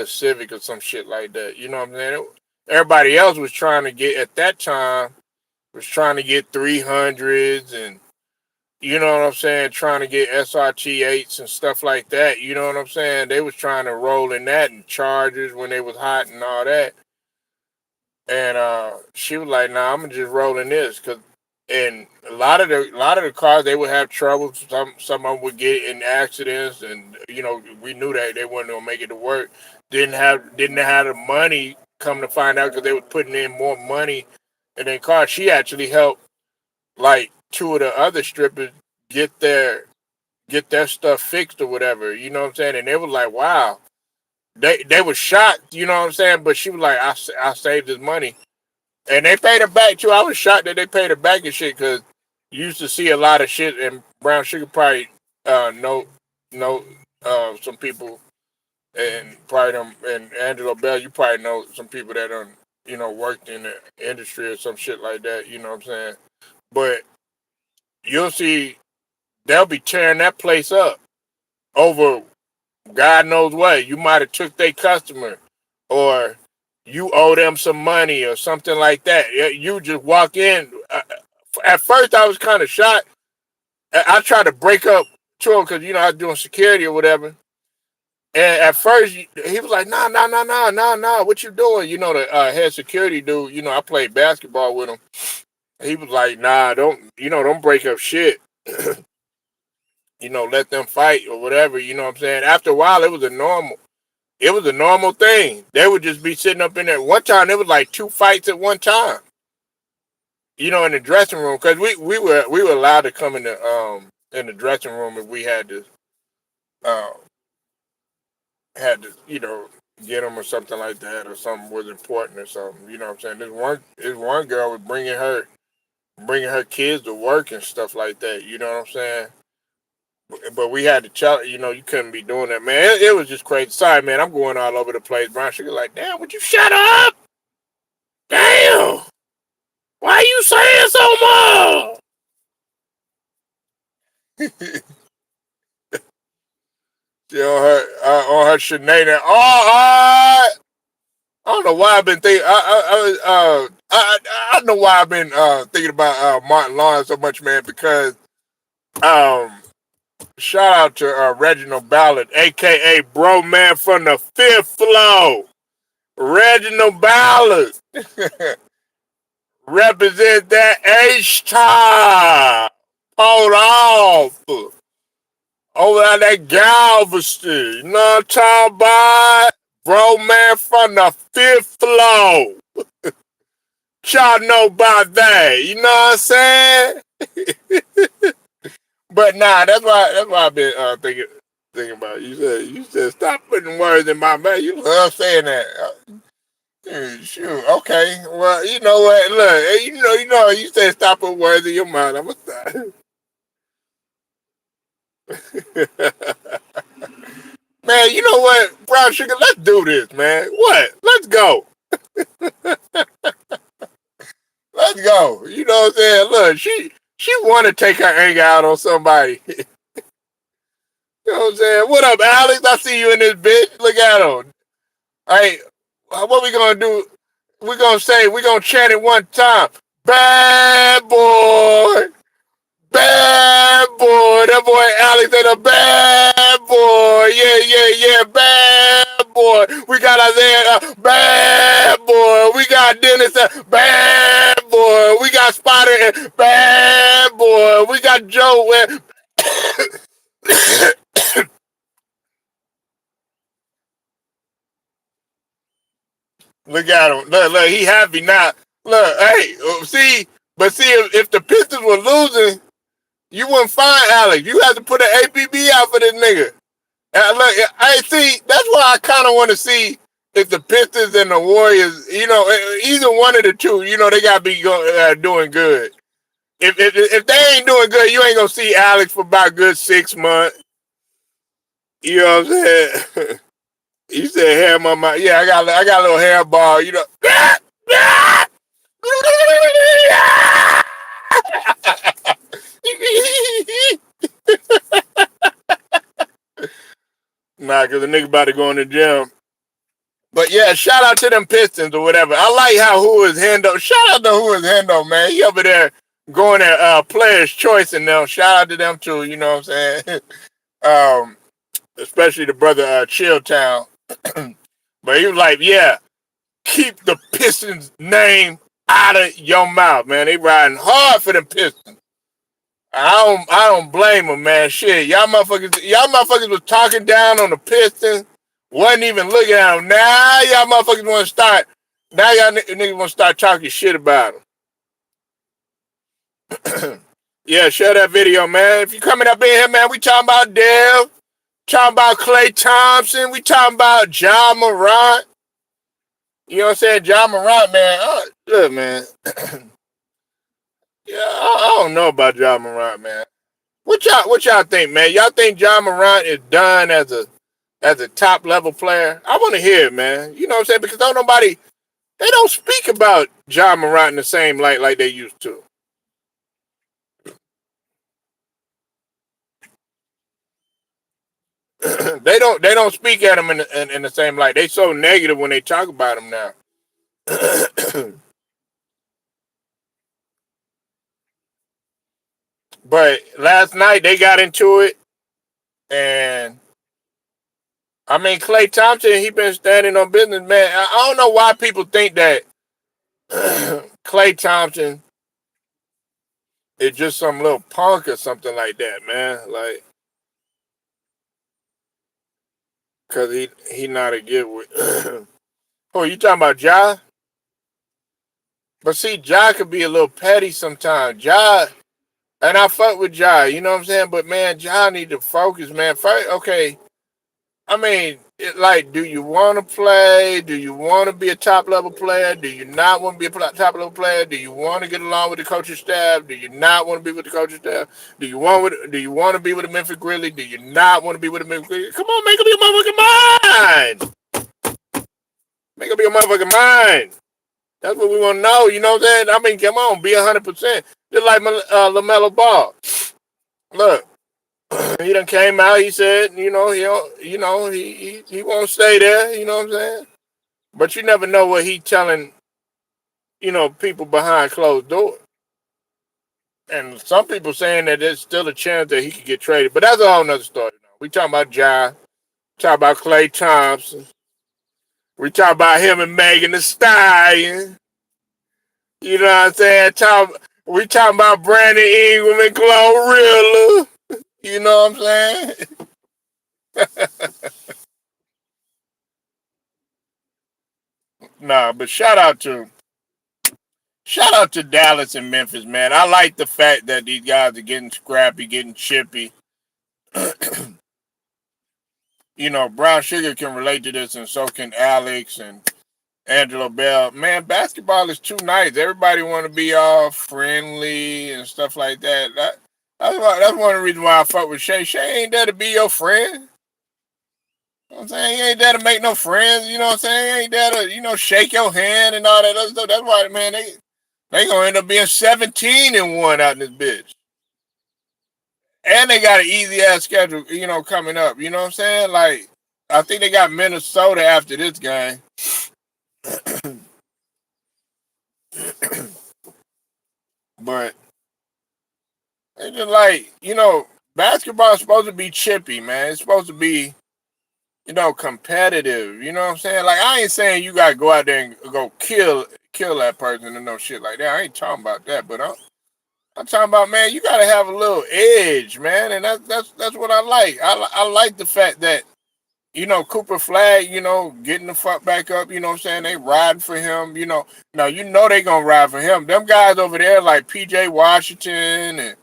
Civic or some shit like that. You know what I'm saying? Everybody else was trying to get at that time was trying to get 300s and you know what I'm saying, trying to get SRT 8s and stuff like that. You know what I'm saying? They was trying to roll in that and Chargers when they was hot and all that. And she was like, "Nah, I'm gonna just roll in this." And a lot of the cars they would have trouble. Some of them would get in accidents, and we knew that they weren't gonna make it to work. Didn't have the money. Come to find out, because they were putting in more money in their car. She actually helped like two of the other strippers get their stuff fixed or whatever. You know what I'm saying? And they was like, "Wow." They were shocked. You know what I'm saying? But she was like, "I saved this money." And they paid her back too. I was shocked that they paid her back and shit, because you used to see a lot of shit. And Brown Sugar probably know some people, and probably them, and Angelo Bell. You probably know some people that worked in the industry or some shit like that. You know what I'm saying? But you'll see they'll be tearing that place up over God knows what. You might have took their customer, or you owe them some money or something like that. You just walk in. At first, I was kind of shocked. I tried to break up to him because I was doing security or whatever. And at first, he was like, "Nah, nah, nah, nah, nah, nah. What you doing?" The head security dude. I played basketball with him. He was like, "Nah, don't break up shit. Let them fight or whatever." You know what I'm saying? After a while, it was a normal thing. They would just be sitting up in there. One time, there was like two fights at one time. In the dressing room, because we were allowed to come in the dressing room if we uh, had to get them or something like that, or something was important or something. You know what I'm saying? This one girl was bringing her kids to work and stuff like that. You know what I'm saying? But we had to tell you couldn't be doing that, man. It was just crazy. Sorry, man, I'm going all over the place. Brown Sugar like, damn, would you shut up? Damn, why are you saying so much? On her Sinead. I don't know why I've been thinking. I know why I've been thinking about Martin Lawrence so much, man. Because um, shout out to Reginald Ballard, aka Bro Man from the Fifth Floor. Reginald Ballard represent that H time. Hold off over at that Galveston. You know what I'm talking about? Bro Man from the Fifth Floor. Y'all know about that. You know what I'm saying? But nah, that's why I've been thinking about it. You said stop putting words in my mouth. You love saying that. Shoot, okay. Well, you know what? Look, you said stop putting words in your mouth. I'm gonna stop. Man, you know what, Brown Sugar? Let's do this, man. What? Let's go. Let's go. You know what I'm saying? Look, she want to take her anger out on somebody. You know what I'm saying? What up, Alex? I see you in this bitch. Look at him. Hey, what we gonna do? We gonna chant it one time. Bad boy. Bad boy. That boy Alex is a bad boy. Yeah, yeah, yeah. Bad boy. We got Isaiah. Bad boy. We got Dennis. Bad boy. We got Spider. Bad boy. We got Joe. Look at him. Look, he happy now. Look, hey, but see, if the Pistons were losing, you wouldn't find Alex. You have to put an APB out for this nigga. And look, hey, see, that's why I kind of want to see if the Pistons and the Warriors, either one of the two, they got to be doing good. If they ain't doing good, you ain't gonna see Alex for about a good 6 months. You know what I'm saying? He said hair in my mouth. Yeah, I got a little hair ball. Nah, cause the nigga about to go in the gym. But yeah, shout out to them Pistons or whatever. I like how Who Is Hendo. Shout out to Who Is Hendo, man. He over there going at players' choice and them. Shout out to them too. You know what I'm saying? um, Especially the brother Chilltown. But he was like, yeah, keep the Pistons name out of your mouth, man. They riding hard for them Pistons. I don't blame them, man. Shit, y'all motherfuckers was talking down on the Pistons. Wasn't even looking at them. Now y'all motherfuckers want to start. Now y'all niggas want to start talking shit about them. Yeah, share that video, man. If you coming up in here, man, we talking about Dev, talking about Klay Thompson, we talking about John Morant. You know what I'm saying? John Morant, man. Look, man. Yeah, I don't know about John Morant, man. What y'all think, man? Y'all think John Morant is done as a top level player? I want to hear it, man. You know what I'm saying? Because they don't speak about John Morant in the same light like they used to. They don't speak at him in the same light. They so negative when they talk about him now. But last night they got into it, and I mean Klay Thompson, he been standing on business, man. I don't know why people think that Klay Thompson is just some little punk or something like that, man. Like, cause he not a good with. Oh, you talking about Ja? But see, Ja could be a little petty sometimes. Ja, and I fuck with Ja, you know what I'm saying? But man, Ja need to focus, man. First, okay, I mean, do you want to play? Do you want to be a top level player? Do you not want to be a top level player? Do you want to get along with the coaching staff? Do you not want to be with the coaching staff? Do you want to be with the Memphis Grizzlies? Do you not want to be with the Memphis Grizzlies? Come on, make up your motherfucking mind. Make up your motherfucking mind. That's what we want to know. You know what I'm saying? I mean, come on, be 100%. Just like LaMelo Ball. Look, he done came out. He said, he won't stay there. You know what I'm saying? But you never know what he telling, people behind closed doors. And some people saying that there's still a chance that he could get traded. But that's a whole nother story. We talking about Ja. Talk about Klay Thompson. We talk about him and Megan Thee Stallion. You know what I'm saying? We talking about Brandon Ingram and Glorilla. You know what I'm saying? Nah, but shout out to Dallas and Memphis, man. I like the fact that these guys are getting scrappy, getting chippy. Brown Sugar can relate to this, and so can Alex and Angelo Bell. Man, basketball is too nice. Everybody want to be all friendly and stuff like that. That's one of the reasons why I fuck with Shay. Shay ain't there to be your friend. You know what I'm saying? He ain't there to make no friends. You know what I'm saying? He ain't there to, shake your hand and all that other stuff. That's why, man, they gonna end up being 17-1 out in this bitch. And they got an easy ass schedule, coming up. You know what I'm saying? Like, I think they got Minnesota after this game. But it's just like, basketball is supposed to be chippy, man. It's supposed to be, competitive. You know what I'm saying? Like, I ain't saying you gotta go out there and go kill that person and no shit like that. I ain't talking about that, but I'm talking about, man, you gotta have a little edge, man, and that's what I like. I like the fact that Cooper Flag, getting the fuck back up. You know what I'm saying? They riding for him. Now they gonna ride for him. Them guys over there like P.J. Washington and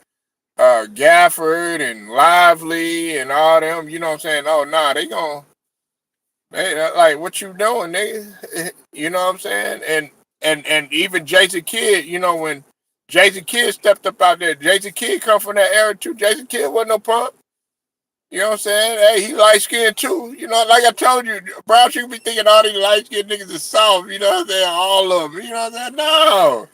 Gafford and Lively and all them. You know what I'm saying? Oh nah, they like what you doing? They, you know what I'm saying? And even Jason Kidd, when Jason Kidd stepped up out there, Jason Kidd come from that era too. Jason Kidd wasn't no punk. You know what I'm saying? Hey, he light skinned too. Like I told you, Brown should be thinking all these light skinned niggas are soft. You know what I'm saying? All of them. You know what I'm saying? No,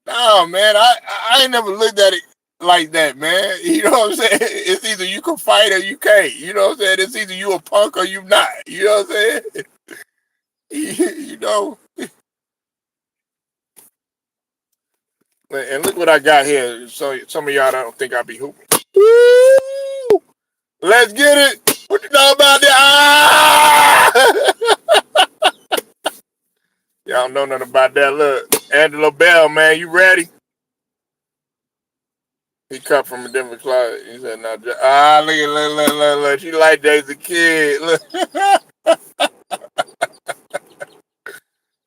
no, man. I ain't never looked at it like that, man. You know what I'm saying? It's either you can fight or you can't. You know what I'm saying? It's either you a punk or you not. You know what I'm saying? you know. And look what I got here. So some of y'all don't think I be hooping. Woo! Let's get it. What you know about that? Ah! Y'all don't know nothing about that. Look, Angelo Bell, man, you ready? He cut from a different closet. He said, "Now, look at look. She like Jason Kidd. Look,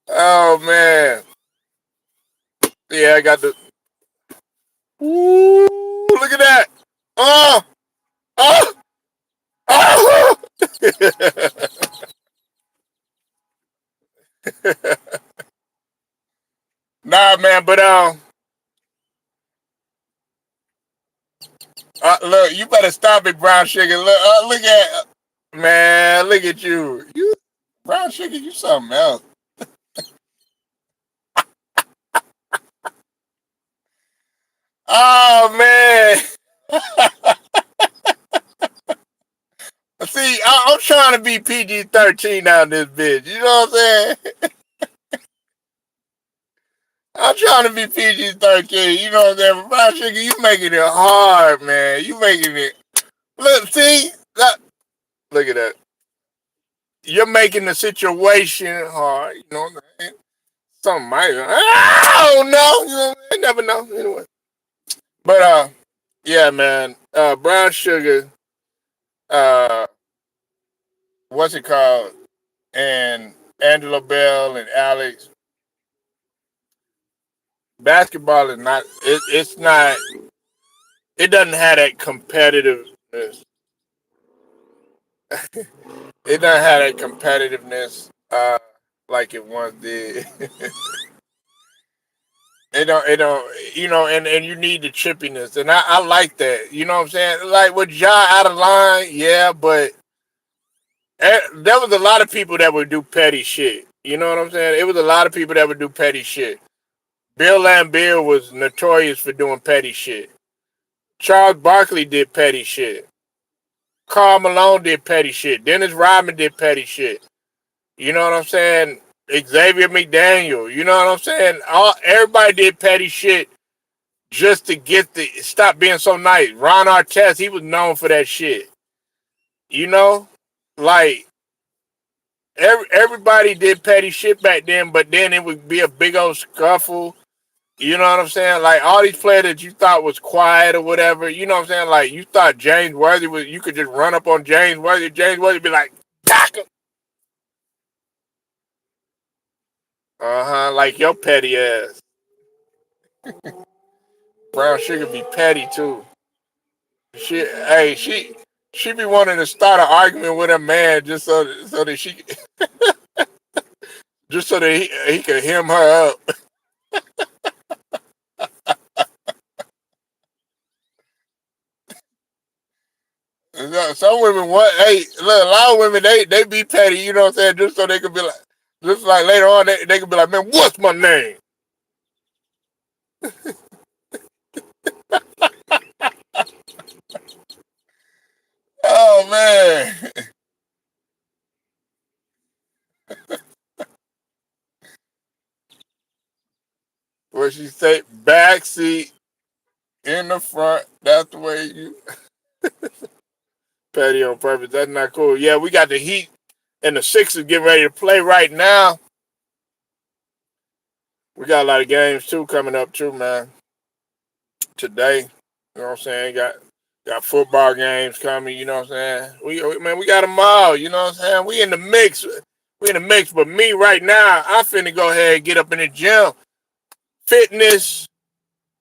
oh man, yeah, I got the. Ooh, look at that. Oh, oh, oh. Nah, man, but look, you better stop it, Brown Sugar. Look at, man, look at you. You Brown Sugar, you something else. Oh man. See, I'm trying to be PG-13 out in this bitch. You know what I'm saying? I'm trying to be PG-13. You know what I'm saying? But Brown Sugar, you making it hard, man. You making it. Look, see, look at that. You're making the situation hard. You know what I'm saying? Something might. I don't know. You know, I never know. Anyway, but yeah, man. Brown Sugar. Uh, what's it called? And Angela Bell and Alex. Basketball is not. It's not. It doesn't have that competitiveness. It doesn't have that competitiveness like it once did. It don't, and you need the chippiness, and I like that. You know what I'm saying? Like with Ja out of line, yeah, but there was a lot of people that would do petty shit. You know what I'm saying? It was a lot of people that would do petty shit. Bill Laimbeer was notorious for doing petty shit. Charles Barkley did petty shit. Karl Malone did petty shit. Dennis Rodman did petty shit. You know what I'm saying? Xavier McDaniel. You know what I'm saying? Everybody did petty shit just to get the stop being so nice. Ron Artest, he was known for that shit. You know, like everybody did petty shit back then, but then it would be a big old scuffle. You know what I'm saying? Like all these players that you thought was quiet or whatever. You know what I'm saying? Like you thought James Worthy was, you could just run up on James Worthy. James Worthy be like, "Tack him." Like your petty ass. Brown Sugar be petty too. She be wanting to start an argument with a man so that she just so that he could hem her up. Some women want, hey, look, a lot of women they be petty, you know what I'm saying, just so they could be like, just like later on they could be like, man, what's my name? Oh man, what she say? Back seat in the front. That's the way you petty on purpose. That's not cool. Yeah, we got the Heat and the Sixers getting ready to play right now. We got a lot of games too coming up too, man. Today, you know what I'm saying? Got football games coming. You know what I'm saying? We got them all. You know what I'm saying? We in the mix. We in the mix. But me right now, I'm finna go ahead and get up in the gym. Fitness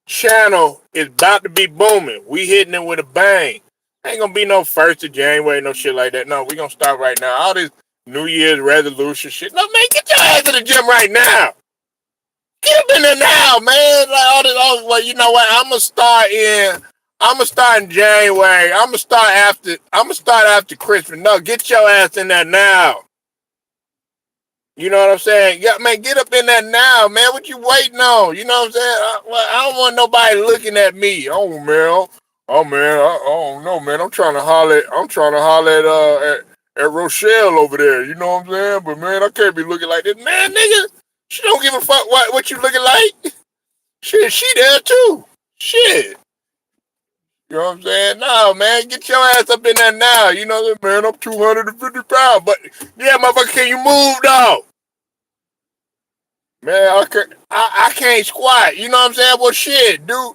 channel is about to be booming. We hitting it with a bang. Ain't gonna be no 1st of January, no shit like that. No, we gonna start right now. All this New Year's resolution shit. No, man, get your ass to the gym right now. Get up in there now, man. Like all this, well, you know what? I'm gonna start in January. I'm gonna start after Christmas. No, get your ass in there now. You know what I'm saying? Yeah, man, get up in there now, man. What you waiting on? You know what I'm saying? I don't want nobody looking at me. Oh man, I don't know, man. I'm trying to holler at Rochelle over there. You know what I'm saying? But man, I can't be looking like this, man, nigga. She don't give a fuck what you looking like. Shit, she there too. Shit. You know what I'm saying? No, man, get your ass up in there now. You know what I'm saying? Man, I'm 250 pounds. But yeah, motherfucker, can you move though? Man, I can't squat. You know what I'm saying? Well, shit, do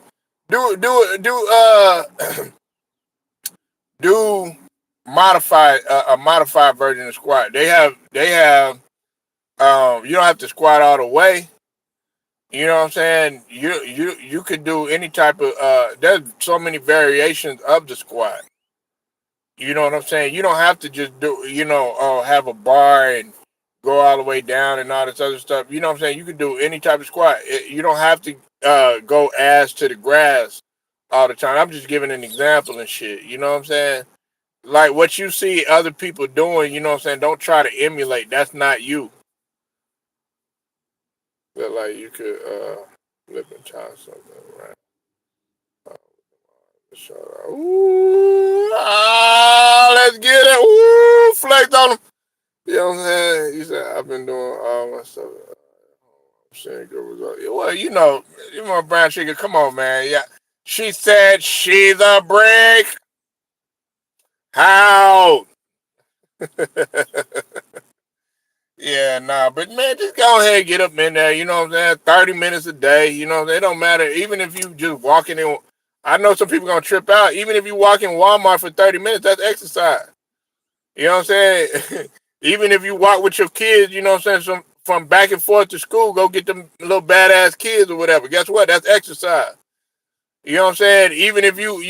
modified a modified version of squat. They have you don't have to squat all the way. You know what I'm saying? You could do any type of there's so many variations of the squat. You know what I'm saying? You don't have to just have a bar and go all the way down and all this other stuff. You know what I'm saying? You can do any type of squat. You don't have to go ass to the grass all the time. I'm just giving an example and shit. You know what I'm saying? Like what you see other people doing, you know what I'm saying? Don't try to emulate. That's not you. But like you could flip and try something, right? Ooh, let's get it. Ooh, flex on them. You know what I'm saying? You said I've been doing all my stuff. Sugar was well, you know, brown sugar. Come on, man. Yeah, she said she's a brick house. Yeah, nah, but man, just go ahead and get up in there. You know what I'm saying? 30 minutes a day. You know, they don't matter. Even if you just walking in, I know some people gonna trip out. Even if you walk in Walmart for 30 minutes, that's exercise. You know what I'm saying? Even if you walk with your kids, you know what I'm saying, from back and forth to school, go get them little badass kids or whatever. Guess what? That's exercise. You know what I'm saying? Even if you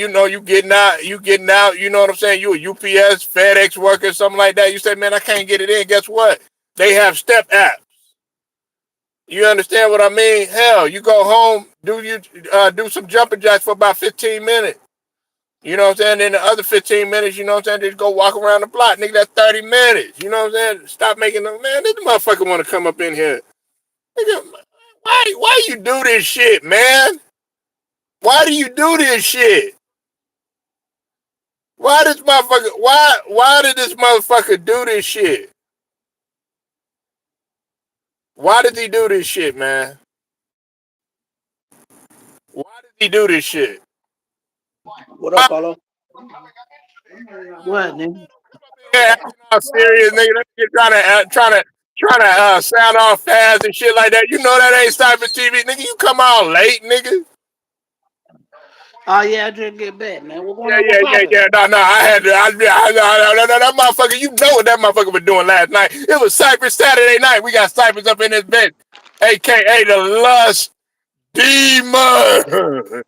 getting out, you know what I'm saying? You a UPS, FedEx worker, something like that. You say, man, I can't get it in. Guess what? They have step apps. You understand what I mean? Hell, you go home, do some jumping jacks for about 15 minutes. You know what I'm saying? Then the other 15 minutes, you know what I'm saying? Just go walk around the block. Nigga, that's 30 minutes. You know what I'm saying? Stop making them, man, this motherfucker want to come up in here. Nigga, why you do this shit, man? Why do you do this shit? Why did this motherfucker do this shit? Why did he do this shit, man? Why did he do this shit? What up, Paulo? What, nigga? Yeah, acting all serious, nigga. That nigga trying to sound all fast and shit like that. You know that ain't Cyber TV, nigga. You come out late, nigga. Oh yeah, I just get back, man. What going Yeah, on? What yeah, yeah, poppin'? yeah. No, I had to. That motherfucker. You know what that motherfucker was doing last night? It was Cypress Saturday night. We got Cypress up in this bitch, aka the Lust Demon.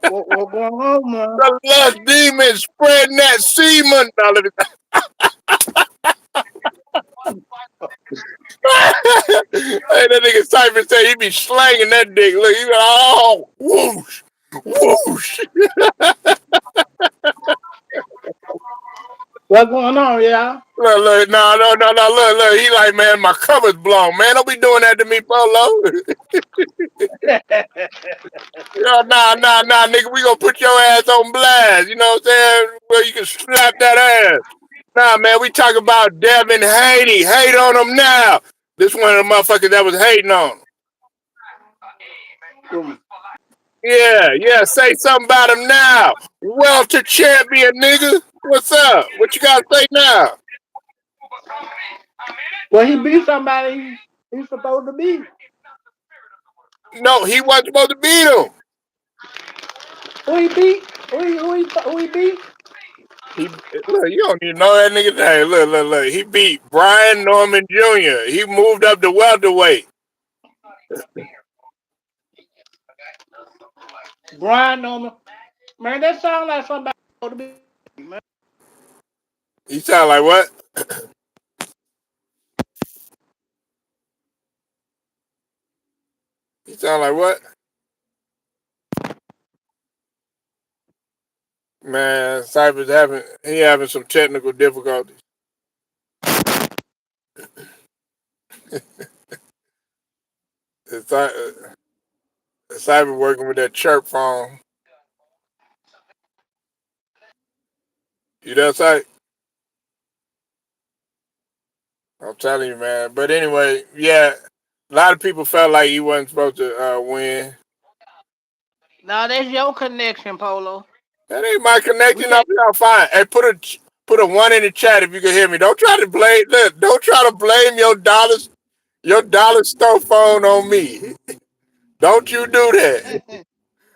What going on, man? The Lust Demon spreading that semen. Now, let me- hey, that nigga Cypress said he be slanging that dick. Look, he be like, oh, whoosh, whoosh. What going on, y'all? Look, no, look. He like, man, my cover's blown. Man, don't be doing that to me, Polo. Yeah, nigga, we gonna put your ass on blast. You know what I'm saying? Where you can slap that ass. Nah, man, we talk about Devin Haney. Hate on him now. This one of the motherfuckers that was hating on him. Um, Yeah, say something about him now. Welter champion, nigga. What's up? What you gotta say now? well, he beat somebody he's supposed to beat. No, he wasn't supposed to beat him. Who he beat? Who he beat? He look, you don't even know that nigga name. Look. He beat Brian Norman Jr. He moved up to welterweight. Brian Norman. Man, that sound like somebody supposed to be, man. He sound like what? He sound like what? Man, Cypher's having some technical difficulties. Cypher working with that chirp phone. You know what I'm. I'm telling you, man. But anyway, yeah, a lot of people felt like he wasn't supposed to win. No, that's your connection, Polo. That ain't my We connection. can't. I'm fine. Hey, put a one in the chat if you can hear me. Don't try to blame. Look, don't try to blame your dollar store phone on me. Don't you do that.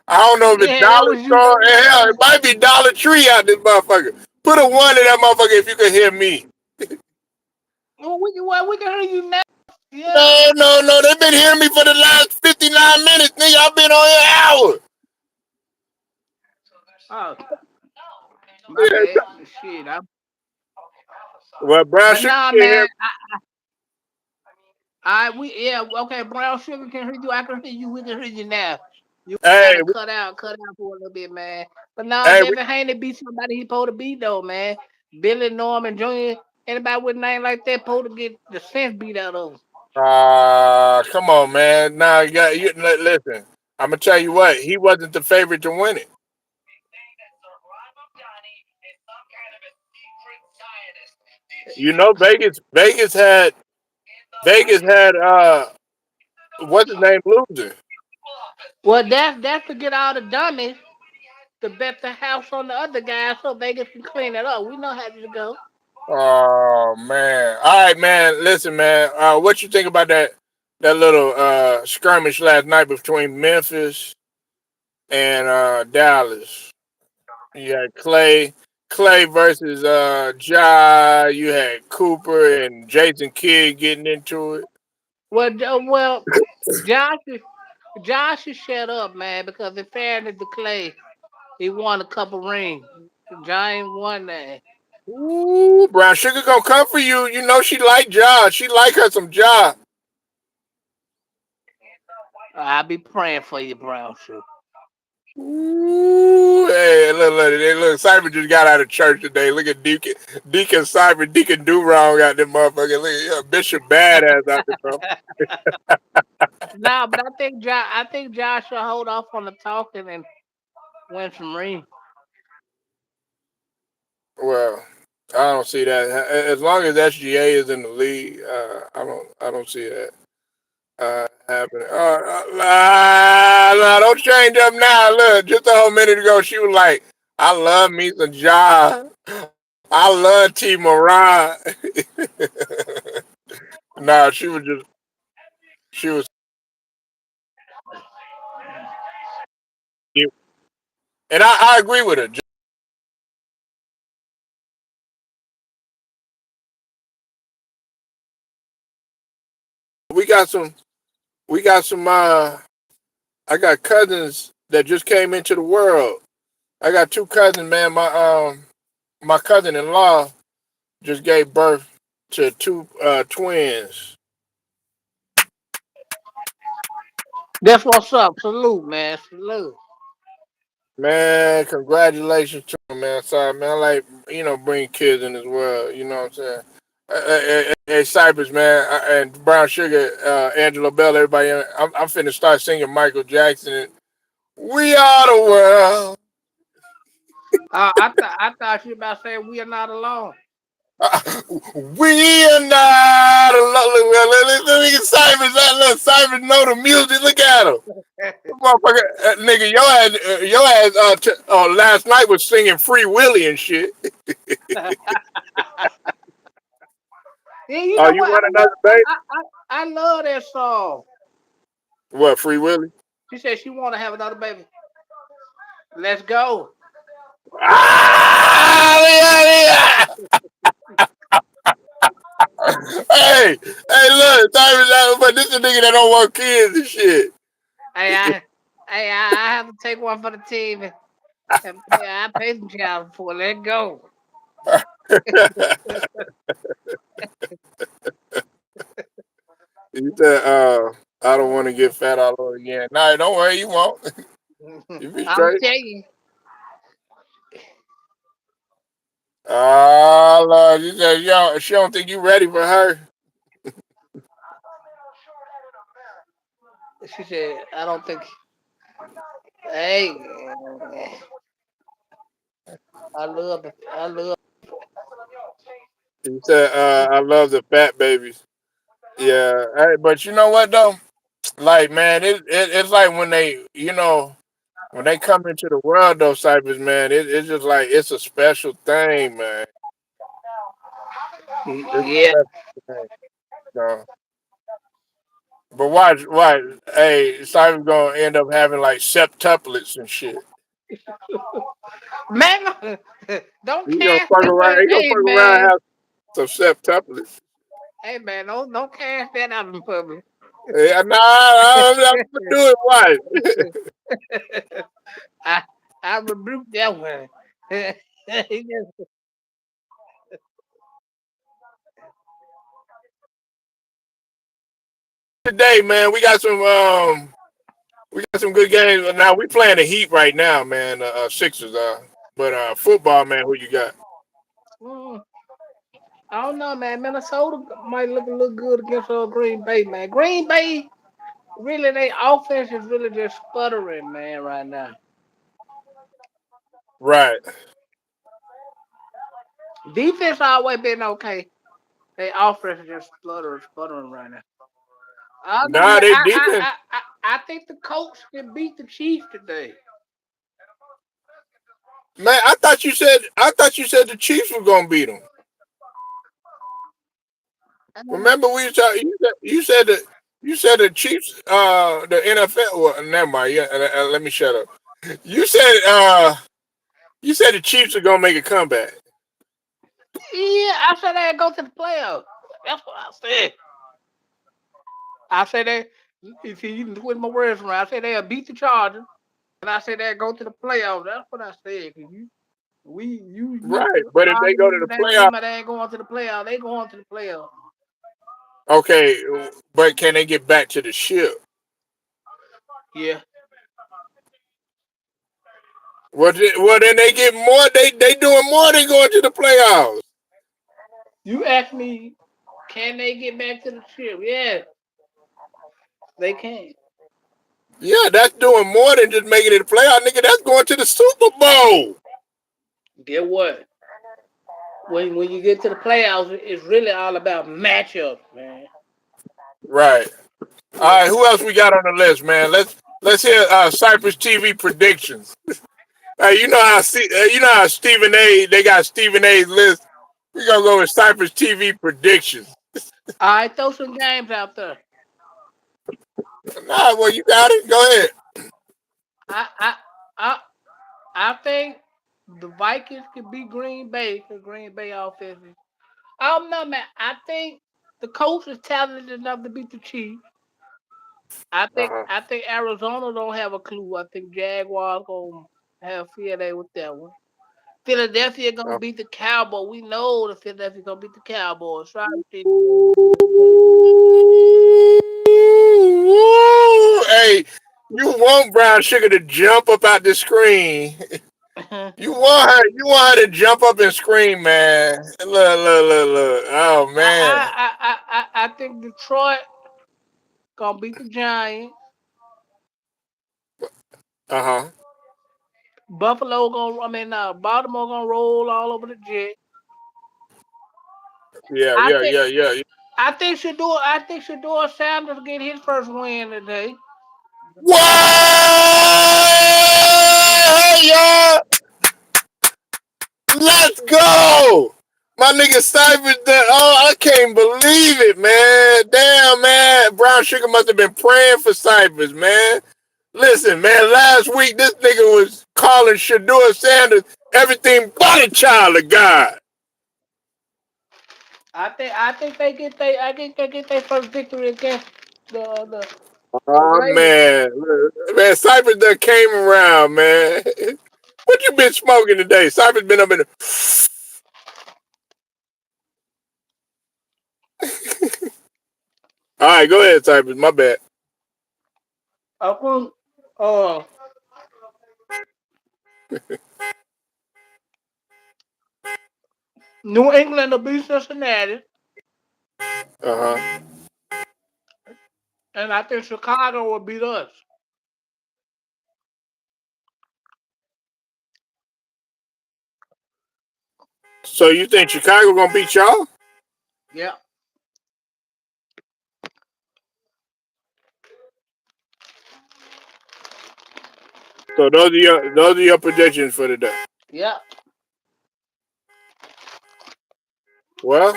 I don't know if it's Yeah, that Dollar was you. Store. Hell, it might be Dollar Tree out this motherfucker. Put a one in that motherfucker if you can hear me. We can hear you now. Yeah. No. They've been hearing me for the last 59 minutes, nigga. I've been on here an hour. Oh, my bad. Yeah. Shit. Well, Brown But Sugar nah, can hear man. Okay. Brown sugar can hear you. I can hear you. We can hear you now. You me. kind of cut out for a little bit, man. But nah, Hey, Devin Haney beat somebody he supposed to beat though, man. Billy Norman Jr. Anybody with a name like that supposed to get the sense beat out of him. come on, man. Now listen. I'm gonna tell you what. He wasn't the favorite to win it. You know, Vegas had What's his name losing? Well, that's to get all the dummies to bet the house on the other guy so Vegas can clean it up. We know how this go. Oh man! All right, man. Listen, man. What you think about that little skirmish last night between Memphis and Dallas? You had Clay versus Ja. You had Cooper and Jason Kidd getting into it. Well, Josh, Josh should shut up, man, because in fairness to Clay, he won a couple rings. John ain't won that. Ooh, Brown Sugar gonna come for you. You know she like Ja. She like her some Ja. I'll be praying for you, Brown Sugar. Ooh, hey, look, Cypher just got out of church today. Look at Deacon Cypher, Deacon Do Wrong out there, motherfucker. Look at Bishop Badass out there, bro. Nah, but I think Josh should hold off on the talking and win some rings. Well, I don't see that. As long as SGA is in the league, I don't see that happening. No, don't change up now. Look, just a whole minute ago, she was like, "I love me some Ja. I love T. Moran." Nah, she was, and I agree with her. We got some, we got some. I got cousins that just came into the world. I got two cousins, man. My cousin-in-law just gave birth to two twins. That's what's up. Salute, man. Salute. Man, congratulations to him, man. Sorry, man. I like, bring kids in as well. You know what I'm saying? Hey, Cypress, man, and Brown Sugar, Angelo Bell, everybody. I'm finna start singing Michael Jackson. We are the world. I thought you about to say we are not alone. We are not alone. Let me get Cypress. Look, Cypress know the music. Look at him. Motherfucker, nigga, last night was singing Free Willy and shit. Yeah, you Oh, know you what? I want love another baby? I love that song. What, Free Willy? She said she want to have another baby. Let's go. Ah, yeah, yeah. Hey, look, but this is a nigga that don't want kids and shit. Hey, I, I have to take one for the team I pay some child for. Let go. He said, I don't want to get fat all over again. Nah, don't worry, you won't. You be I'm straight. telling you. Ah, Lord, she said, she don't think you ready for her. She said, I don't think. Hey, I love it. I love. He said, I love the fat babies. Yeah, hey, but you know what though? Like, man, it's like when when they come into the world, those cyphers, man, it's just like it's a special thing, man. It's a Yeah. special thing. So, but watch, hey, cyphers gonna end up having like septuplets and shit. Man, don't He gonna cast fuck that around. way. He gonna Hey, fuck around and man. have some septuplets. Hey, man. Don't cast that out in public. Yeah, nah, I'm gonna do it. Watch. I I rebuke that one. He just- Today, man, we got some good games. Now we playing the Heat right now, man. Sixers are. But football, man, who you got? Mm, I don't know, man. Minnesota might look a little good against Green Bay, man. Green Bay, really, they offense is really just sputtering, man, right now. Right. Defense always been okay. They offense is just sputtering right now. I don't know, Nah, man. they defense. I think the Colts can beat the Chiefs today. Man, I thought you said the Chiefs were gonna beat them. Uh, Remember we talking, you said the Chiefs, the NFL. Well, never mind. Yeah, let me shut up. You said you said the Chiefs are gonna make a comeback. yeah, I said they go to the playoffs. That's what I said. I said they. You see, you can twist my words around. I said they'll beat the Chargers, and I said they'll go to the playoffs. That's what I said. 'Cause you Right, keep but if they arguing go me to the today with playoffs, him, but they ain't going to the playoffs. They going to the playoffs. okay, but can they get back to the ship? Yeah. Well, then they get more. They doing more than going to the playoffs. You asked me, can they get back to the ship? Yeah, they can. Yeah, that's doing more than just making it a playoff, nigga. That's going to the Super Bowl. Get what? When you get to the playoffs, it's really all about matchups, man. Right. All Yeah. right. Who else we got on the list, man? Let's hear Cypress TV predictions. You know how Stephen A. They got Stephen A's list. We gonna go with Cypress TV predictions. All right, throw some games out there. Nah, well you got it. Go ahead. I I I I think the Vikings could beat Green Bay because Green Bay offense. I don't know, man. I think the coach is talented enough to beat the Chiefs. Uh huh. I think Arizona don't have a clue. I think Jaguars gonna have field day with that one. Philadelphia gonna beat the Cowboys. We know the Philadelphia gonna beat the Cowboys. Try to see. Hey, you want Brown Sugar to jump up out the screen. I, You want her to jump up and scream, man. Look. Oh man. I think Detroit gonna beat the Giants. Uh huh. Baltimore gonna roll all over the Jets. Yeah, I yeah, think yeah, yeah. I think Shador Sanders get his first win today. What? Hey, y'all. Let's go. My nigga Cypher, oh, I can't believe it, man. Damn, man. Brown Sugar must have been praying for Cyphers, man. Listen, man, last week this nigga was calling Shador Sanders everything but a child of God. I think they get their first victory against the the Oh, Raiders. man. Man, Cyphers done came around, man. What you been smoking today? Cypher's been up in the... All right, go ahead, Cyphers. My bad. I think uh New England will beat Cincinnati, Uh-huh. and I think Chicago will beat us. So you think Chicago gonna beat y'all? Yeah, So those are your predictions for today. yeah. Well,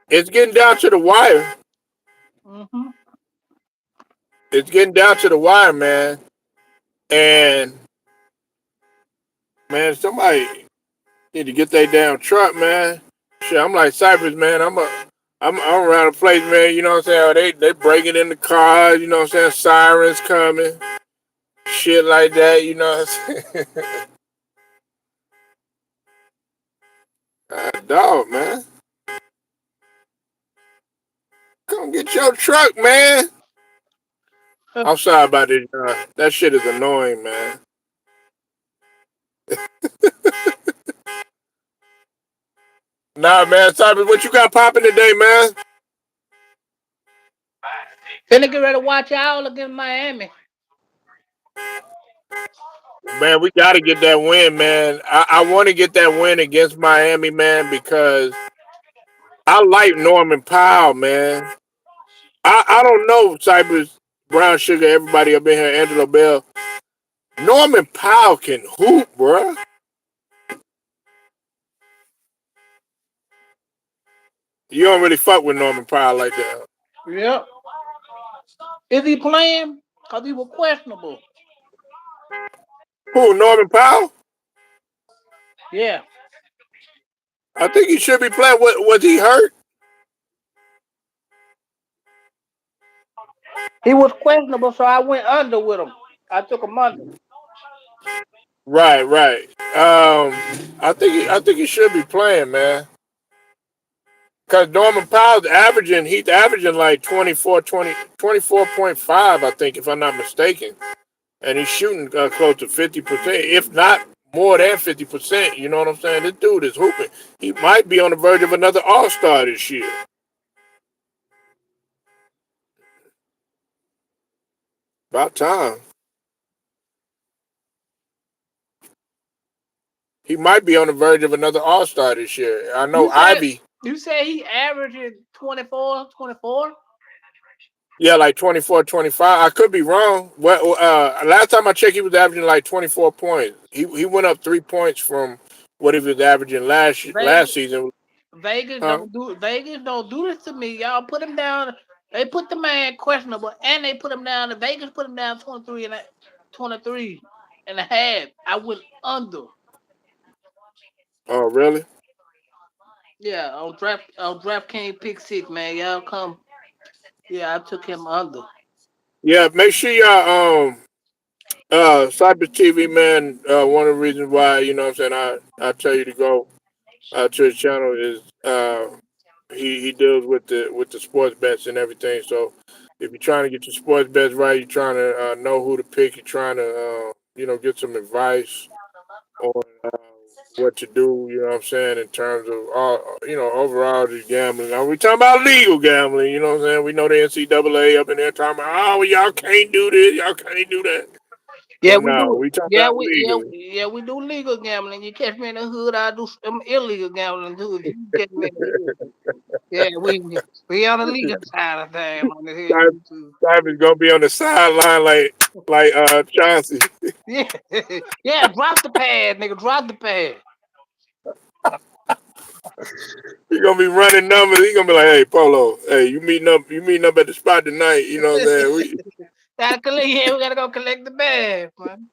it's getting down to the wire. Hmm. It's getting down to the wire, man. And man, somebody need to get that damn truck, man. Shit, I'm like Cypress, man. I'm around the place, man. You know what I'm saying? They breaking in the cars. You know what I'm saying? Sirens coming, shit like that. You know what I'm saying? God, dog, man. Come get your truck, man. I'm sorry about this. That shit is annoying, man. Nah, man, Cypress, what you got popping today, man? Finna get ready to watch y'all against Miami. Man, we got to get that win, man. I want to get that win against Miami, man, because I like Norman Powell, man. I don't know Cypress, Brown Sugar, everybody up in here, Angelo Bell. Norman Powell can hoop, bruh. You don't really fuck with Norman Powell like that. Yep. Is he playing? Cause he was questionable. Who, Norman Powell? Yeah. I think he should be playing. What, was he hurt? He was questionable, so I went under with him. I took him under. Right, right. I think he should be playing, man. Cause Norman Powell's averaging, he's averaging like 24.5, I think, if I'm not mistaken. And he's shooting close to 50%, if not more than 50%. You know what I'm saying? This dude is hooping. He might be on the verge of another All Star this year. About time. He might be on the verge of another All Star this year. I know You said Ivy. you said he averaging 24, 24. Yeah, like 24, 25. I could be wrong. Well, last time I checked, he was averaging like 24 points. He went up 3 points from what he was averaging Vegas, last season. Huh? Vegas don't do this to me. Y'all put him down. They put the man questionable, and they put him down. The Vegas put him down 23 and a half. I went under. Oh, really? Yeah, on DraftKings pick six, man. Y'all come. Yeah, I took him under. Yeah. Make sure y'all Cyber TV, man. One of the reasons why, you know what I'm saying, I tell you to go to his channel is he deals with the sports bets and everything. So if you're trying to get your sports bets right, you're trying to know who to pick, you're trying to get some advice on what to do. You know what I'm saying, in terms of all, overall just gambling. Now we talking about legal gambling. You know what I'm saying. We know the NCAA up in there talking about, oh, y'all can't do this, y'all can't do that. Yeah, But we no, do. we talking Yeah, about we legally. we do legal gambling. You catch me in the hood, I do some illegal gambling too. If you catch me in the hood. Yeah, we on the legal side of things on the here YouTube. Cyber's gonna be on the sideline like Chauncey. Yeah, yeah. Drop the pad, nigga. Drop the pad. He gonna be running numbers. He gonna be like, "Hey, Polo, hey, you meeting up at the spot tonight? You know what I'm saying? Gotta collect. Yeah, we gotta go collect the bag, man.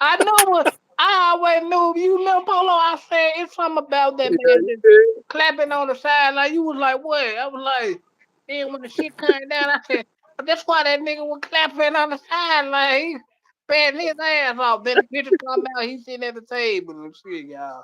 I know what. I always knew. You know, Polo. I said it's something about that Yeah, man you just did. clapping on the sideline. You was like, what? I was like, then when the shit came down, I said, but that's why that nigga was clapping on the sideline. He batting his ass off. Then the picture come out. He sitting at the table and shit, y'all.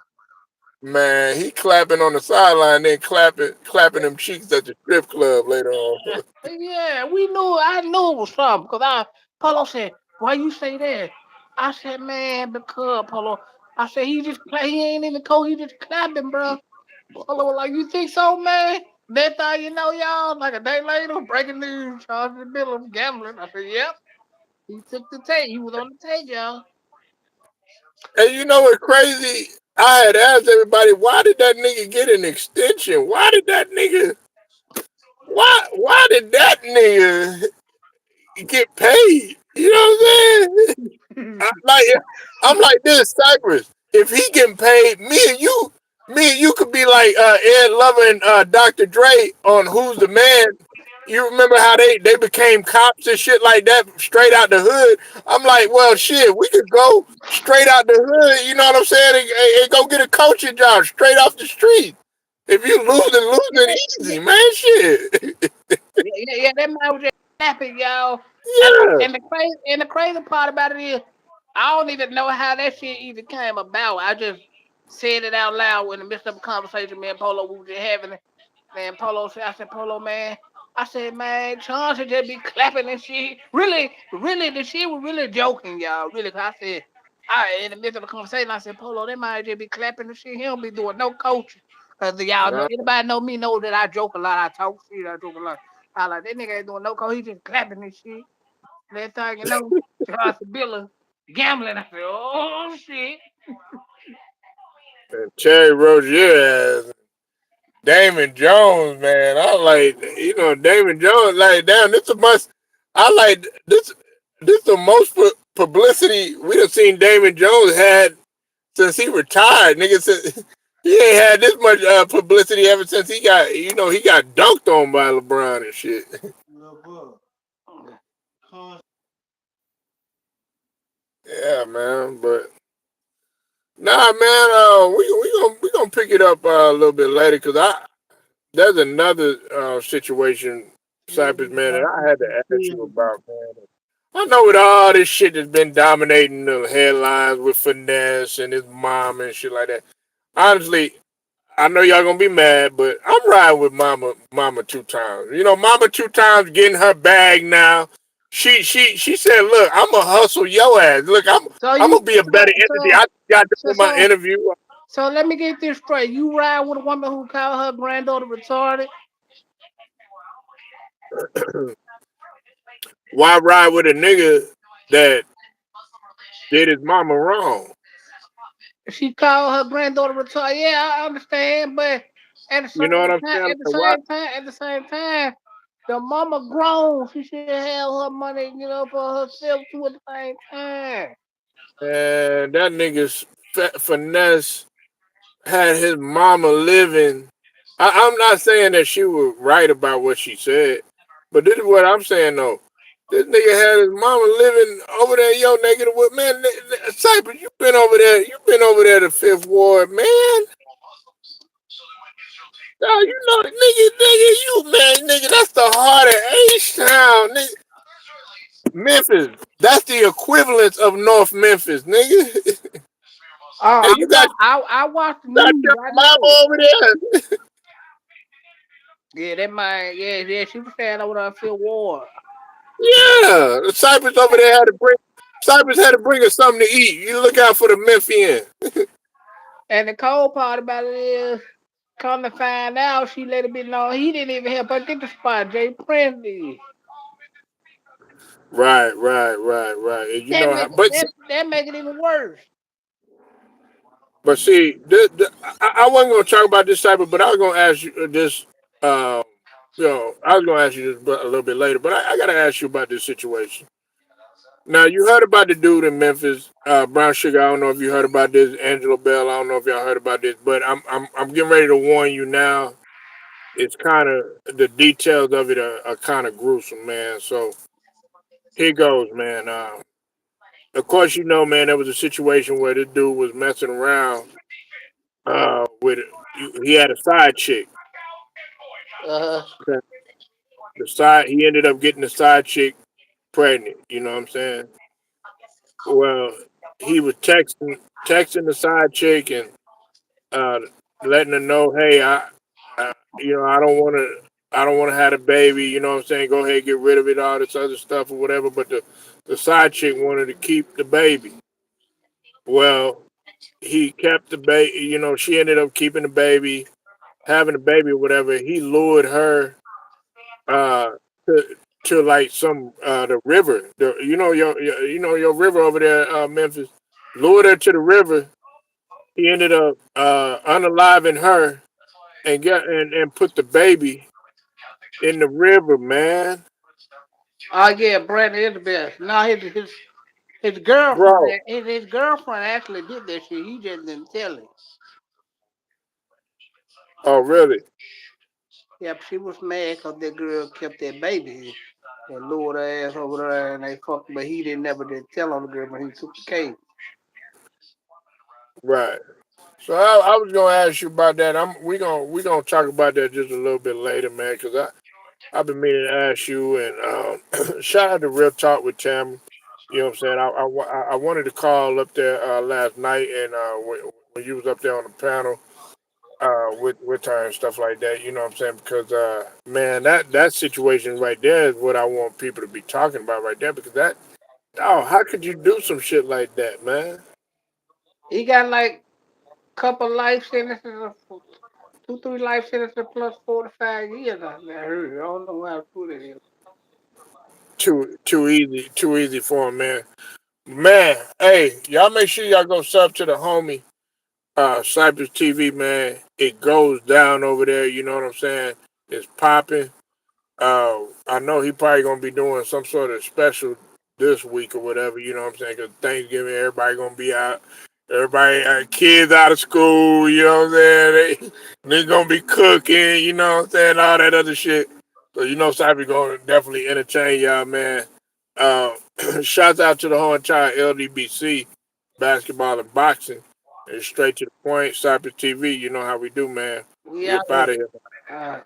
Man, he clapping on the sideline, then clapping them cheeks at the strip club later on. Yeah, we knew. I knew it was something because Polo said, "Why you say that?" I said, "Man, because Polo." I said, "He just play. He ain't even cold. He just clapping, bro." Polo was like, "You think so, man?" That thing, you know, y'all. Like a day later, breaking news: Charles Miller gambling. I said, "Yep." He took the tape. He was on the tape, y'all. And you know what crazy? I had asked everybody, why did that nigga get an extension? Why did that nigga get paid? You know what I'm saying? Like I'm like this, Cypress. If he getting paid, me and you could be like Ed Lover and Dr. Dre on Who's the Man. You remember how they became cops and shit like that straight out the hood? I'm like, well, shit, we could go straight out the hood. You know what I'm saying? And go get a coaching job straight off the street. If you lose it easy, man. Shit. Yeah. That man was just snapping, y'all. Yeah. And the crazy part about it is, I don't even know how that shit even came about. I just said it out loud in the midst of a conversation. Me and Polo we were just having it. Man, Polo said, I said, Polo, man. I said, man, Chauncey just be clapping and shit. Really, the shit was really joking, y'all. Really, 'cause I said, in the midst of the conversation, I said, Polo, they might just be clapping and shit. He don't be doing no coaching. Cause y'all know, Uh, anybody know me know that I joke a lot. I talk shit. I joke a lot. I like that nigga ain't doing no coach. He just clapping and shit. That thing, you know, Chauncey Biller gambling. I said, oh shit. and Terry Rozier ass. Damon Jones, man. I like, Damon Jones. Like, damn, this a must. I like this. This the most publicity we done seen Damon Jones had since he retired. Nigga said he ain't had this much publicity ever since he got dunked on by LeBron and shit. Yeah, man. But nah, man. We gonna pick it up a little bit later because there's another situation, Cypress, man, that I had to ask you about, man. I know with all this shit that's been dominating the headlines with finesse and his mom and shit like that. Honestly, I know y'all gonna be mad, but I'm riding with Mama two times. Mama two times getting her bag now. She said, "Look, I'm gonna hustle your ass. Look, So I'm you gonna be a better entity. I got to so do my so interview. so let me get this straight. You ride with a woman who called her granddaughter retarded? Why ride with a nigga that did his mama wrong? She called her granddaughter retarded. Yeah, I understand, but at the You know what same I'm time, saying? at the Like, why? same time, at the same time, the mama grown. She should have her money, for herself too at the same time. And that nigga's finesse had his mama living. I'm not saying that she was right about what she said, but this is what I'm saying though. This nigga had his mama living over there, yo, negative with man. Cypress, you been over there. You been over there to Fifth Ward, man. Oh, you know the nigga, you man, nigga. That's the heart of H Town, nigga. Memphis. That's the equivalent of North Memphis, nigga. Oh, Hey, you got I watched the got news. your I mama know. over there. Yeah, that might. Yeah. She was saying over there Fifth Ward. Yeah, Cypress over there had to bring. Cypress had to bring us something to eat. You look out for the Memphian. And the cold part about it is, come to find out, she let it be known he didn't even help her get the spot. Jay Prince did. Right. And you That know how, make that make it even worse. but see, I wasn't gonna talk about this Cypress, but I was gonna ask you this. Uh, I was gonna ask you this a little bit later, but I gotta ask you about this situation. Now, you heard about the dude in Memphis, Brown Sugar. I don't know if you heard about this, Angelo Bell. I don't know if y'all heard about this, but I'm getting ready to warn you now. It's kind of the details of it are kind of gruesome, man. So here goes, man. Of course, man, there was a situation where this dude was messing around with he had a side chick. Uh, Okay. The side he ended up getting the side chick pregnant. You know what I'm saying? Well, he was texting the side chick and uh, letting her know, hey, I don't want to have a baby. You know what I'm saying? Go ahead, get rid of it, all this other stuff or whatever. But the side chick wanted to keep the baby. Well, he kept the baby. She ended up keeping the baby, having the baby or whatever. He lured her uh, to like some the river. Your river over there, Memphis. Lured her to the river. He ended up unaliving her and put the baby in the river, man. oh yeah, Brandon is the best. Now his girlfriend Bro. his girlfriend actually did that shit. He just didn't tell it. Oh, really? Yep, she was mad because that girl kept that baby and lured her ass over there and they fucked, but he didn't never did tell on the girl when he took the case. Right. So I was gonna ask you about that. We gonna talk about that just a little bit later, man. Because I've been meaning to ask you. And shout out to Real Talk with Tam. You know what I'm saying? I wanted to call up there last night, and when you was up there on the panel with her and stuff like that. You know what I'm saying? Because man, that situation right there is what I want people to be talking about right there. Because how could you do some shit like that, man? He got like couple life sentences, 2, 3 life sentences plus 4 to 5 years. I heard. I don't know how true that is. Too easy for him, man. Man, hey, y'all make sure y'all go sub to the homie. Cypress TV, man, it goes down over there. You know what I'm saying? It's popping. I know he probably gonna be doing some sort of special this week or whatever. You know what I'm saying? Cause Thanksgiving, everybody gonna be out. Everybody, kids out of school. You know what I'm saying? They gonna be cooking. You know what I'm saying? All that other shit. So you know, Cypress gonna definitely entertain y'all, man. Uh, Shouts out to the whole entire LDBC, basketball and boxing. And straight to the point, Cypress TV. You know how we do, man. We We out up here. out of here. Uh,